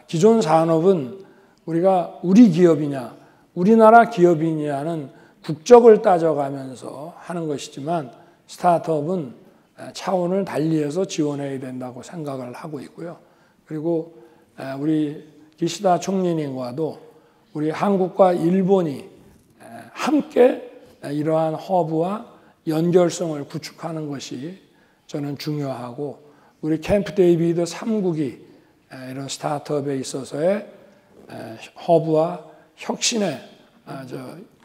기존 산업은 우리가 우리 기업이냐, 우리나라 기업이냐는 국적을 따져가면서 하는 것이지만 스타트업은 차원을 달리해서 지원해야 된다고 생각을 하고 있고요. 그리고 우리 기시다 총리님과도 우리 한국과 일본이 함께 이러한 허브와 연결성을 구축하는 것이 저는 중요하고 우리 캠프 데이비드 3국이 이런 스타트업에 있어서의 허브와 혁신의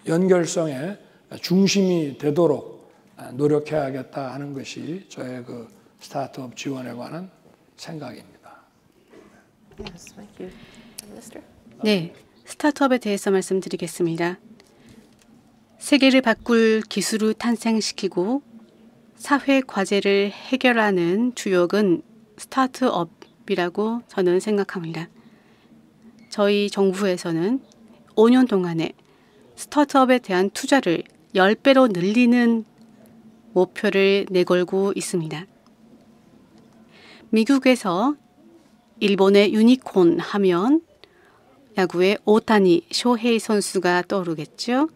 연결성의 중심이 되도록 노력해야겠다 하는 것이 저의 그 스타트업 지원에 관한 생각입니다. 네, 스타트업에 대해서 말씀드리겠습니다. 세계를 바꿀 기술을 탄생시키고 사회 과제를 해결하는 주역은 스타트업이라고 저는 생각합니다. 저희 정부에서는 5년 동안에 스타트업에 대한 투자를 10배로 늘리는 목표를 내걸고 있습니다. 미국에서 일본의 유니콘 하면 야구의 오타니 쇼헤이 선수가 떠오르겠죠.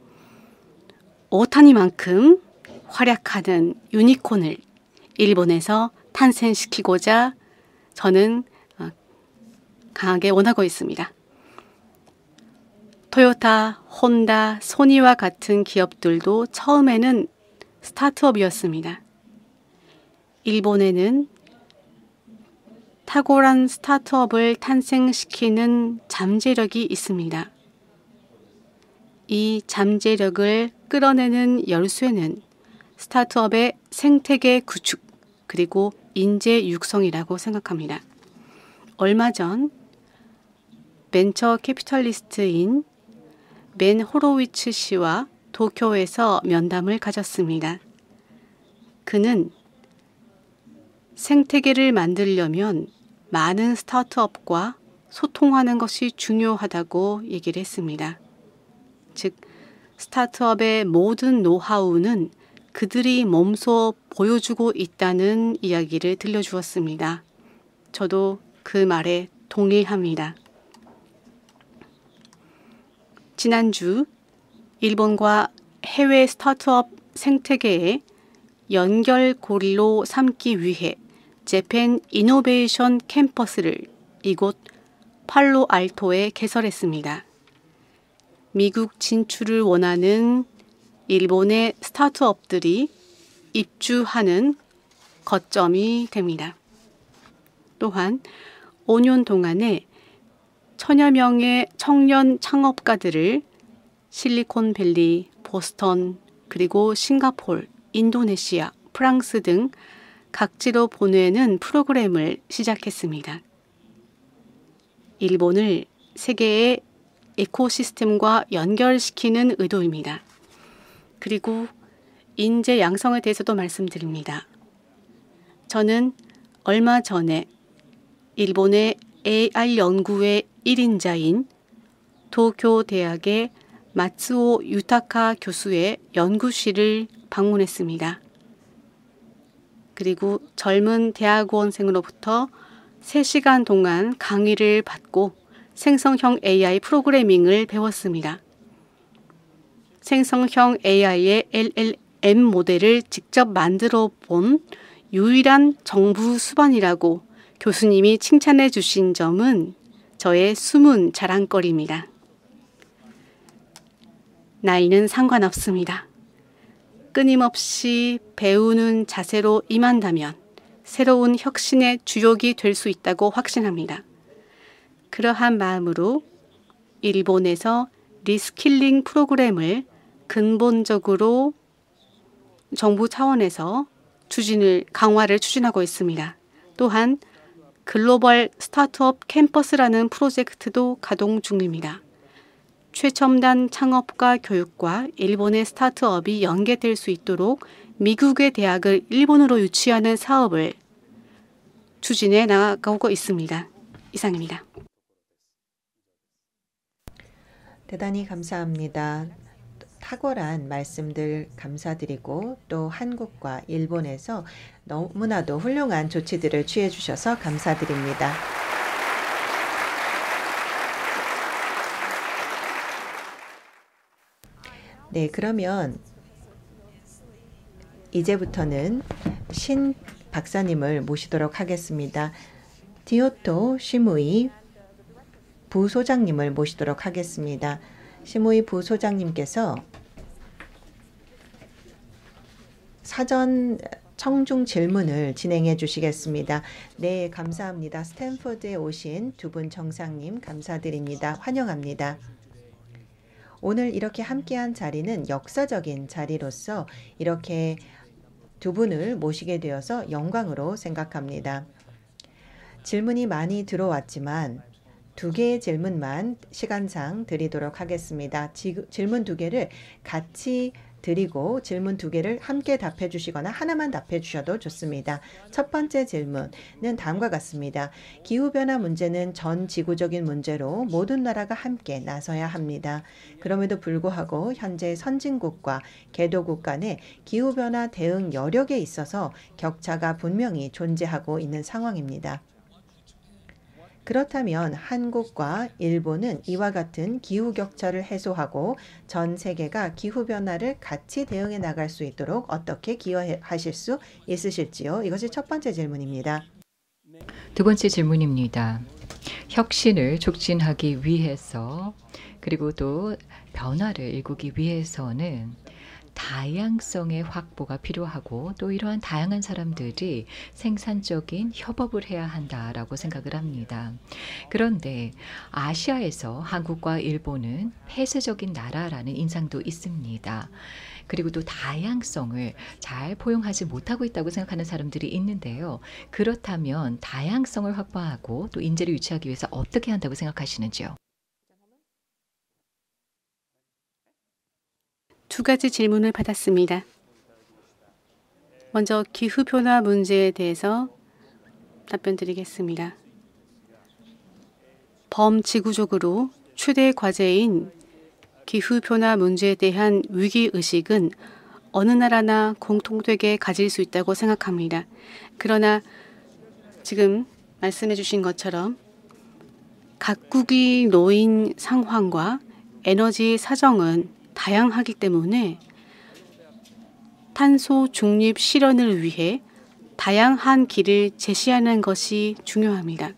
오타니만큼 활약하는 유니콘을 일본에서 탄생시키고자 저는 강하게 원하고 있습니다. 토요타, 혼다, 소니와 같은 기업들도 처음에는 스타트업이었습니다. 일본에는 탁월한 스타트업을 탄생시키는 잠재력이 있습니다. 이 잠재력을 끌어내는 열쇠는 스타트업의 생태계 구축 그리고 인재 육성이라고 생각합니다. 얼마 전 벤처 캐피털리스트인 맨 호로위츠 씨와 도쿄에서 면담을 가졌습니다. 그는 생태계를 만들려면 많은 스타트업과 소통하는 것이 중요하다고 얘기를 했습니다. 즉, 스타트업의 모든 노하우는 그들이 몸소 보여주고 있다는 이야기를 들려주었습니다. 저도 그 말에 동의합니다. 지난주 일본과 해외 스타트업 생태계의 연결고리로 삼기 위해 재팬 이노베이션 캠퍼스를 이곳 팔로알토에 개설했습니다. 미국 진출을 원하는 일본의 스타트업들이 입주하는 거점이 됩니다. 또한 5년 동안에 천여 명의 청년 창업가들을 실리콘밸리, 보스턴, 그리고 싱가포르, 인도네시아, 프랑스 등 각지로 보내는 프로그램을 시작했습니다. 일본을 세계의 에코시스템과 연결시키는 의도입니다. 그리고 인재 양성에 대해서도 말씀드립니다. 저는 얼마 전에 일본의 AI 연구의 1인자인 도쿄 대학의 마츠오 유타카 교수의 연구실을 방문했습니다. 그리고 젊은 대학원생으로부터 3시간 동안 강의를 받고 생성형 AI 프로그래밍을 배웠습니다. 생성형 AI의 LLM 모델을 직접 만들어 본 유일한 정부 수반이라고 교수님이 칭찬해 주신 점은 저의 숨은 자랑거리입니다. 나이는 상관없습니다. 끊임없이 배우는 자세로 임한다면 새로운 혁신의 주역이 될 수 있다고 확신합니다. 그러한 마음으로 일본에서 리스킬링 프로그램을 근본적으로 정부 차원에서 강화를 추진하고 있습니다. 또한 글로벌 스타트업 캠퍼스라는 프로젝트도 가동 중입니다. 최첨단 창업과 교육과 일본의 스타트업이 연계될 수 있도록 미국의 대학을 일본으로 유치하는 사업을 추진해 나가고 있습니다. 이상입니다. 대단히 감사합니다. 탁월한 말씀들 감사드리고 또 한국과 일본에서 너무나도 훌륭한 조치들을 취해 주셔서 감사드립니다. 네, 그러면 이제부터는 신 박사님을 모시도록 하겠습니다. 디오토 시무이 부소장님을 모시도록 하겠습니다. 시무이 부소장님께서 사전 청중 질문을 진행해 주시겠습니다. 네, 감사합니다. 스탠포드에 오신 두 분 정상님 감사드립니다. 환영합니다. 오늘 이렇게 함께한 자리는 역사적인 자리로서 이렇게 두 분을 모시게 되어서 영광으로 생각합니다. 질문이 많이 들어왔지만 2개의 질문만 시간상 드리도록 하겠습니다. 질문 2개를 같이 드리고 질문 2개를 함께 답해 주시거나 하나만 답해 주셔도 좋습니다. 첫 번째 질문은 다음과 같습니다. 기후변화 문제는 전 지구적인 문제로 모든 나라가 함께 나서야 합니다. 그럼에도 불구하고 현재 선진국과 개도국 간의 기후변화 대응 여력에 있어서 격차가 분명히 존재하고 있는 상황입니다. 그렇다면 한국과 일본은 이와 같은 기후 격차를 해소하고 전 세계가 기후변화를 같이 대응해 나갈 수 있도록 어떻게 기여하실 수 있으실지요? 이것이 첫 번째 질문입니다. 두 번째 질문입니다. 혁신을 촉진하기 위해서 그리고 또 변화를 일구기 위해서는 다양성의 확보가 필요하고 또 이러한 다양한 사람들이 생산적인 협업을 해야 한다라고 생각을 합니다. 그런데 아시아에서 한국과 일본은 폐쇄적인 나라라는 인상도 있습니다. 그리고 또 다양성을 잘 포용하지 못하고 있다고 생각하는 사람들이 있는데요. 그렇다면 다양성을 확보하고 또 인재를 유치하기 위해서 어떻게 한다고 생각하시는지요? 2가지 질문을 받았습니다. 먼저 기후변화 문제에 대해서 답변 드리겠습니다. 범지구적으로 최대 과제인 기후변화 문제에 대한 위기의식은 어느 나라나 공통되게 가질 수 있다고 생각합니다. 그러나 지금 말씀해 주신 것처럼 각국이 놓인 상황과 에너지 사정은 다양하기 때문에 탄소 중립 실현을 위해 다양한 길을 제시하는 것이 중요합니다.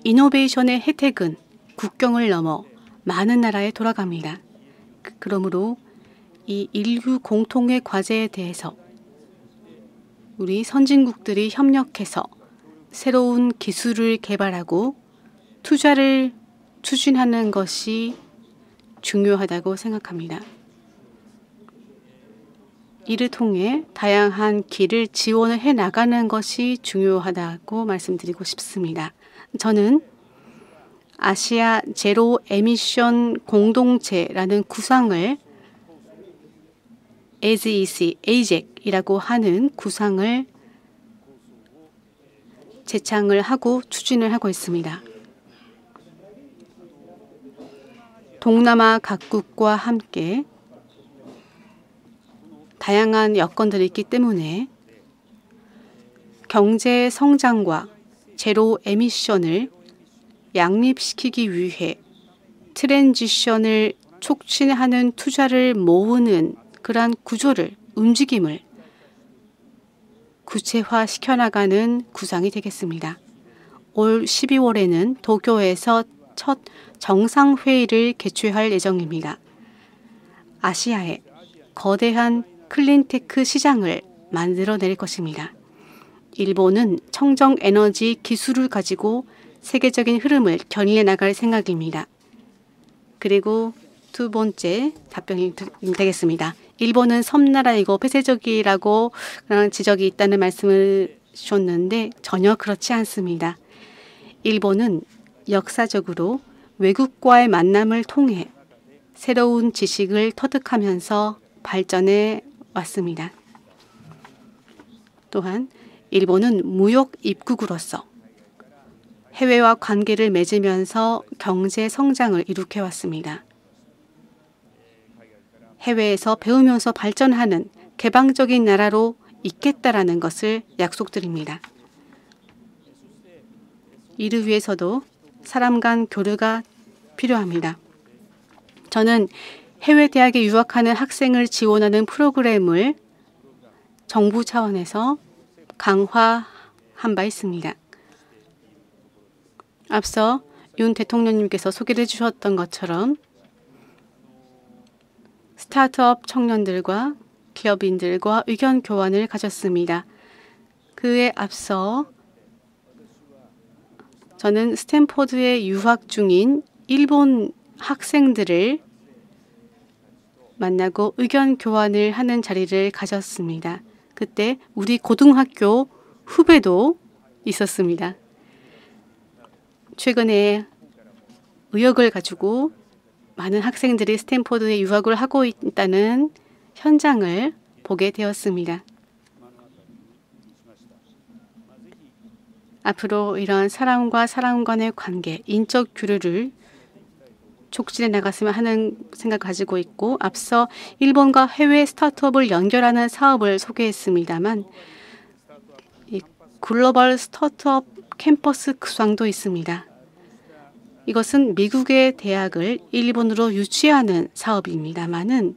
이노베이션의 혜택은 국경을 넘어 많은 나라에 돌아갑니다. 그러므로 이 인류 공통의 과제에 대해서 우리 선진국들이 협력해서 새로운 기술을 개발하고 투자를 추진하는 것이 중요하다고 생각합니다. 이를 통해 다양한 길을 지원을 해 나가는 것이 중요하다고 말씀드리고 싶습니다. 저는 아시아 제로 에미션 공동체라는 구상을 AJEC이라고 하는 구상을 제창을 하고 추진을 하고 있습니다. 동남아 각국과 함께 다양한 여건들이 있기 때문에 경제 성장과 제로 에미션을 양립시키기 위해 트랜지션을 촉진하는 투자를 모으는 그러한 구조를, 움직임을 구체화시켜 나가는 구상이 되겠습니다. 올 12월에는 도쿄에서 첫 정상회의를 개최할 예정입니다. 아시아에 거대한 클린테크 시장을 만들어낼 것입니다. 일본은 청정 에너지 기술을 가지고 세계적인 흐름을 견인해 나갈 생각입니다. 그리고 두 번째 답변이 되겠습니다. 일본은 섬나라이고 폐쇄적이라고 지적이 있다는 말씀을 주셨는데 전혀 그렇지 않습니다. 일본은 역사적으로 외국과의 만남을 통해 새로운 지식을 터득하면서 발전해 왔습니다. 또한 일본은 무역 입국으로서 해외와 관계를 맺으면서 경제 성장을 이룩해 왔습니다. 해외에서 배우면서 발전하는 개방적인 나라로 있겠다라는 것을 약속드립니다. 이를 위해서도 사람 간 교류가 필요합니다. 저는 해외 대학에 유학하는 학생을 지원하는 프로그램을 정부 차원에서 강화한 바 있습니다. 앞서 윤 대통령님께서 소개를 해주셨던 것처럼 스타트업 청년들과 기업인들과 의견 교환을 가졌습니다. 그에 앞서 저는 스탠포드에 유학 중인 일본 학생들을 만나고 의견 교환을 하는 자리를 가졌습니다. 그때 우리 고등학교 후배도 있었습니다. 최근에 의욕을 가지고 많은 학생들이 스탠포드에 유학을 하고 있다는 현장을 보게 되었습니다. 앞으로 이런 사람과 사람 간의 관계, 인적 교류를 촉진해 나갔으면 하는 생각 가지고 있고 앞서 일본과 해외 스타트업을 연결하는 사업을 소개했습니다만 이 글로벌 스타트업 캠퍼스 구상도 있습니다. 이것은 미국의 대학을 일본으로 유치하는 사업입니다만은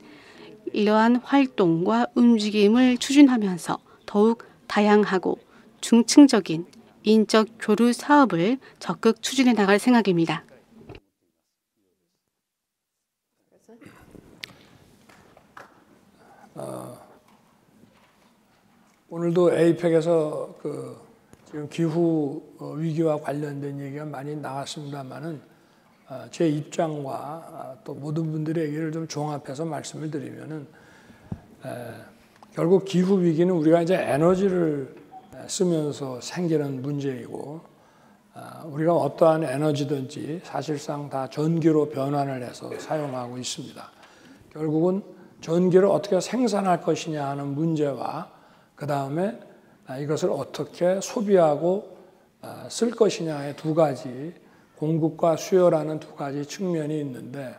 이러한 활동과 움직임을 추진하면서 더욱 다양하고 중층적인 인적 교류 사업을 적극 추진해 나갈 생각입니다. 오늘도 에이펙에서 지금 기후 위기와 관련된 얘기가 많이 나왔습니다만은 제 입장과 또 모든 분들의 얘기를 좀 종합해서 말씀을 드리면은 결국 기후 위기는 우리가 이제 에너지를 쓰면서 생기는 문제이고 우리가 어떠한 에너지든지 사실상 다 전기로 변환을 해서 사용하고 있습니다. 결국은 전기를 어떻게 생산할 것이냐 하는 문제와 그 다음에 이것을 어떻게 소비하고 쓸 것이냐의 두 가지 공급과 수요라는 두 가지 측면이 있는데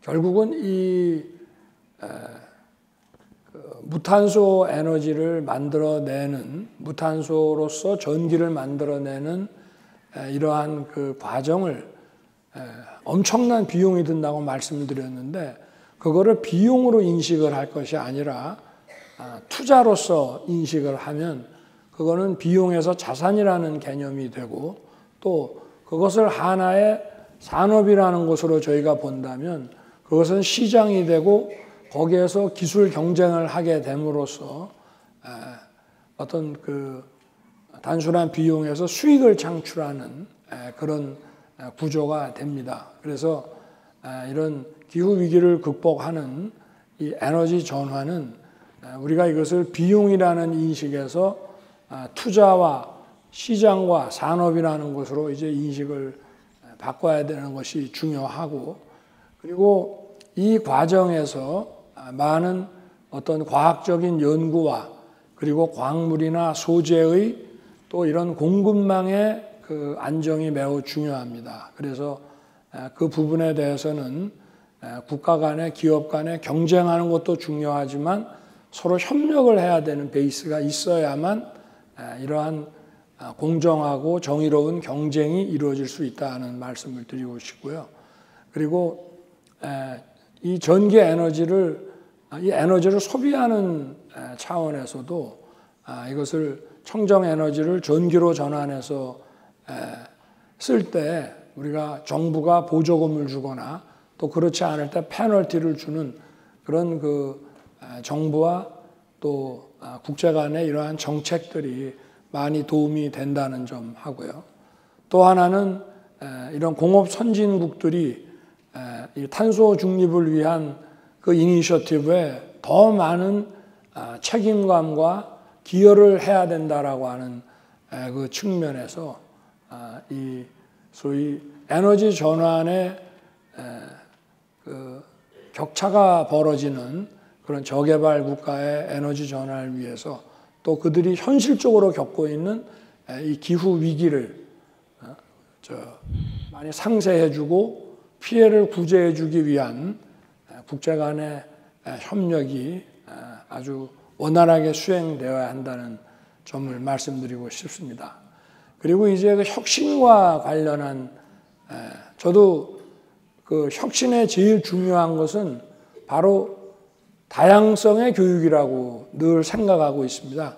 결국은 이 무탄소 에너지를 만들어내는, 무탄소로서 전기를 만들어내는 이러한 그 과정을 엄청난 비용이 든다고 말씀을 드렸는데, 그거를 비용으로 인식을 할 것이 아니라 투자로서 인식을 하면 그거는 비용에서 자산이라는 개념이 되고, 또 그것을 하나의 산업이라는 것으로 저희가 본다면 그것은 시장이 되고 거기에서 기술 경쟁을 하게 됨으로써 어떤 그 단순한 비용에서 수익을 창출하는 그런 구조가 됩니다. 그래서 이런 기후 위기를 극복하는 이 에너지 전환은 우리가 이것을 비용이라는 인식에서 투자와 시장과 산업이라는 것으로 이제 인식을 바꿔야 되는 것이 중요하고, 그리고 이 과정에서 많은 어떤 과학적인 연구와 그리고 광물이나 소재의 또 이런 공급망의 그 안정이 매우 중요합니다. 그래서 그 부분에 대해서는 국가 간에 기업 간에 경쟁하는 것도 중요하지만 서로 협력을 해야 되는 베이스가 있어야만 이러한 공정하고 정의로운 경쟁이 이루어질 수 있다는 말씀을 드리고 싶고요. 그리고 이 전기 에너지를, 이 에너지를 소비하는 차원에서도 이것을 청정 에너지를 전기로 전환해서 쓸 때 우리가 정부가 보조금을 주거나 또 그렇지 않을 때 페널티를 주는 그런 그 정부와 또 국제 간의 이러한 정책들이 많이 도움이 된다는 점 하고요. 또 하나는 이런 공업 선진국들이 이 탄소 중립을 위한 그 이니셔티브에 더 많은 책임감과 기여를 해야 된다라고 하는 그 측면에서 이 소위 에너지 전환의 그 격차가 벌어지는 그런 저개발 국가의 에너지 전환을 위해서 또 그들이 현실적으로 겪고 있는 이 기후 위기를 많이 상쇄해주고 피해를 구제해주기 위한 국제 간의 협력이 아주 원활하게 수행되어야 한다는 점을 말씀드리고 싶습니다. 그리고 이제 그 혁신과 관련한, 저도 그 혁신의 제일 중요한 것은 바로 다양성의 교육이라고 늘 생각하고 있습니다.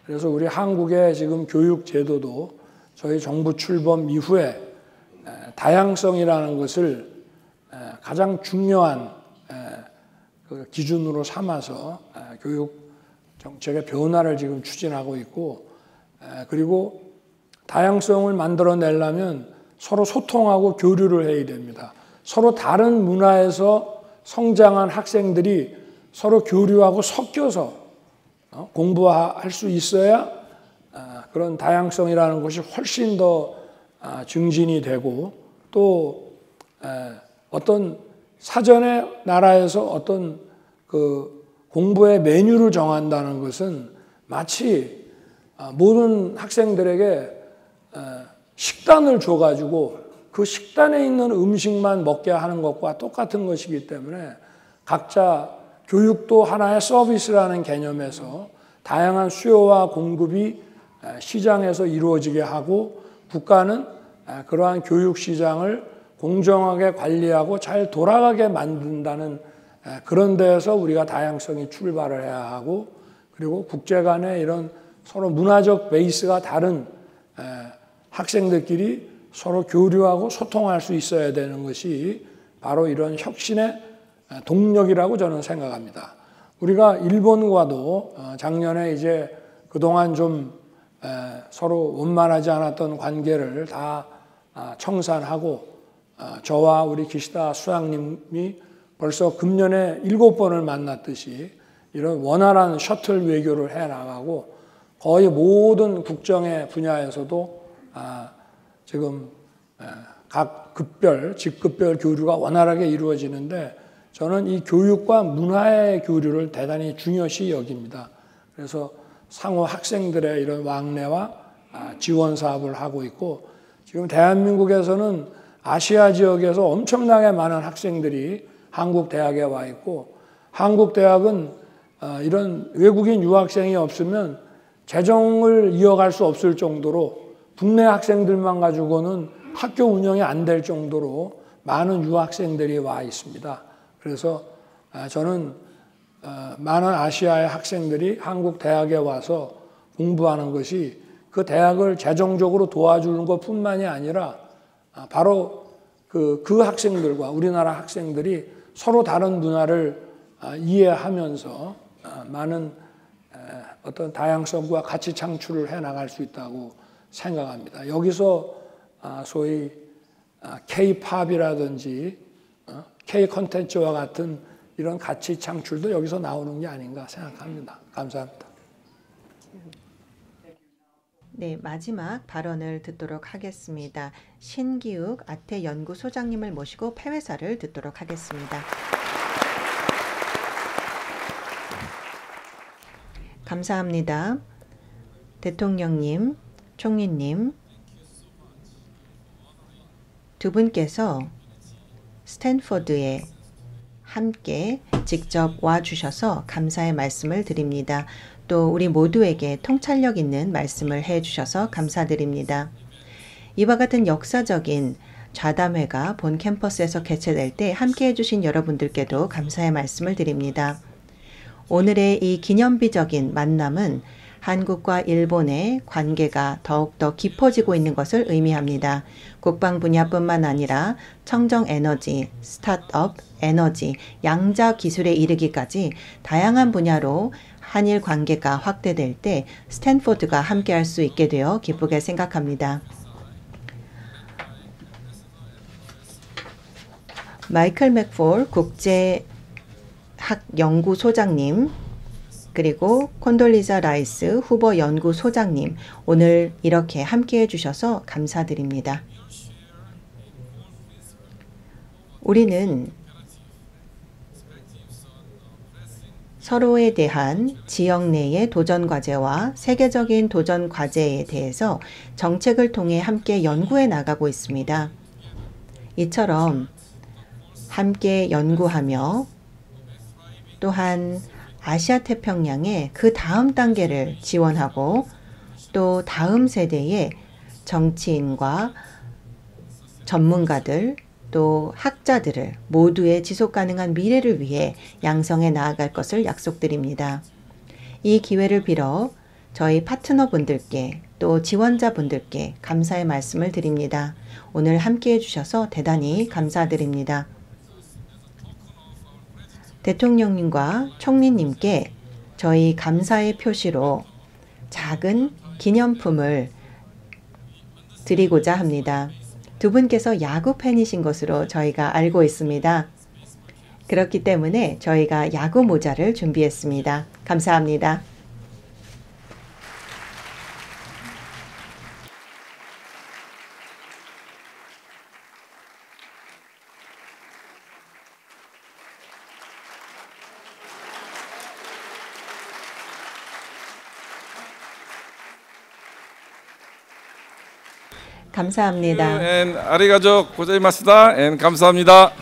그래서 우리 한국의 지금 교육 제도도 저희 정부 출범 이후에 다양성이라는 것을 가장 중요한 그 기준으로 삼아서 교육 정책의 변화를 지금 추진하고 있고, 그리고 다양성을 만들어내려면 서로 소통하고 교류를 해야 됩니다. 서로 다른 문화에서 성장한 학생들이 서로 교류하고 섞여서 공부할 수 있어야 그런 다양성이라는 것이 훨씬 더 증진이 되고, 또 어떤 사전에 나라에서 어떤 그 공부의 메뉴를 정한다는 것은 마치 모든 학생들에게 식단을 줘가지고 그 식단에 있는 음식만 먹게 하는 것과 똑같은 것이기 때문에 각자 교육도 하나의 서비스라는 개념에서 다양한 수요와 공급이 시장에서 이루어지게 하고, 국가는 그러한 교육 시장을 공정하게 관리하고 잘 돌아가게 만든다는 그런 데에서 우리가 다양성이 출발을 해야 하고, 그리고 국제 간의 이런 서로 문화적 베이스가 다른 학생들끼리 서로 교류하고 소통할 수 있어야 되는 것이 바로 이런 혁신의 동력이라고 저는 생각합니다. 우리가 일본과도 작년에 이제 그동안 좀 서로 원만하지 않았던 관계를 다 청산하고, 저와 우리 기시다 수장님이 벌써 금년에 7번을 만났듯이 이런 원활한 셔틀 외교를 해나가고, 거의 모든 국정의 분야에서도 지금 각 급별, 직급별 교류가 원활하게 이루어지는데, 저는 이 교육과 문화의 교류를 대단히 중요시 여깁니다. 그래서 상호 학생들의 이런 왕래와 지원 사업을 하고 있고, 지금 대한민국에서는 아시아 지역에서 엄청나게 많은 학생들이 한국 대학에 와 있고, 한국 대학은 이런 외국인 유학생이 없으면 재정을 이어갈 수 없을 정도로 국내 학생들만 가지고는 학교 운영이 안 될 정도로 많은 유학생들이 와 있습니다. 그래서 저는 많은 아시아의 학생들이 한국 대학에 와서 공부하는 것이 그 대학을 재정적으로 도와주는 것뿐만이 아니라 바로 그 학생들과 우리나라 학생들이 서로 다른 문화를 이해하면서 많은 어떤 다양성과 가치 창출을 해 나갈 수 있다고 생각합니다. 여기서 소위 K-팝이라든지 K-컨텐츠와 같은 이런 가치 창출도 여기서 나오는 게 아닌가 생각합니다. 감사합니다. 네, 마지막 발언을 듣도록 하겠습니다. 신기욱 아태연구소장님을 모시고 폐회사를 듣도록 하겠습니다. 감사합니다. 대통령님, 총리님, 두 분께서 스탠포드에 함께 직접 와주셔서 감사의 말씀을 드립니다. 또 우리 모두에게 통찰력 있는 말씀을 해주셔서 감사드립니다. 이와 같은 역사적인 좌담회가 본 캠퍼스에서 개최될 때 함께 해주신 여러분들께도 감사의 말씀을 드립니다. 오늘의 이 기념비적인 만남은 한국과 일본의 관계가 더욱더 깊어지고 있는 것을 의미합니다. 국방 분야뿐만 아니라 청정 에너지, 스타트업, 에너지, 양자 기술에 이르기까지 다양한 분야로 한일 관계가 확대될 때 스탠포드가 함께할 수 있게 되어 기쁘게 생각합니다. 마이클 맥폴 국제학연구소장님, 그리고 콘돌리자 라이스 후보 연구소장님, 오늘 이렇게 함께해 주셔서 감사드립니다. 우리는 서로에 대한 지역 내의 도전 과제와 세계적인 도전 과제에 대해서 정책을 통해 함께 연구해 나가고 있습니다. 이처럼 함께 연구하며 또한 아시아 태평양의 그 다음 단계를 지원하고 또 다음 세대의 정치인과 전문가들 또 학자들을 모두의 지속가능한 미래를 위해 양성해 나아갈 것을 약속드립니다. 이 기회를 빌어 저희 파트너분들께 또 지원자분들께 감사의 말씀을 드립니다. 오늘 함께해 주셔서 대단히 감사드립니다. 대통령님과 총리님께 저희 감사의 표시로 작은 기념품을 드리고자 합니다. 두 분께서 야구 팬이신 것으로 저희가 알고 있습니다. 그렇기 때문에 저희가 야구 모자를 준비했습니다. 감사합니다. 감사합니다. 아리가토 고자이마스다. 감사합니다.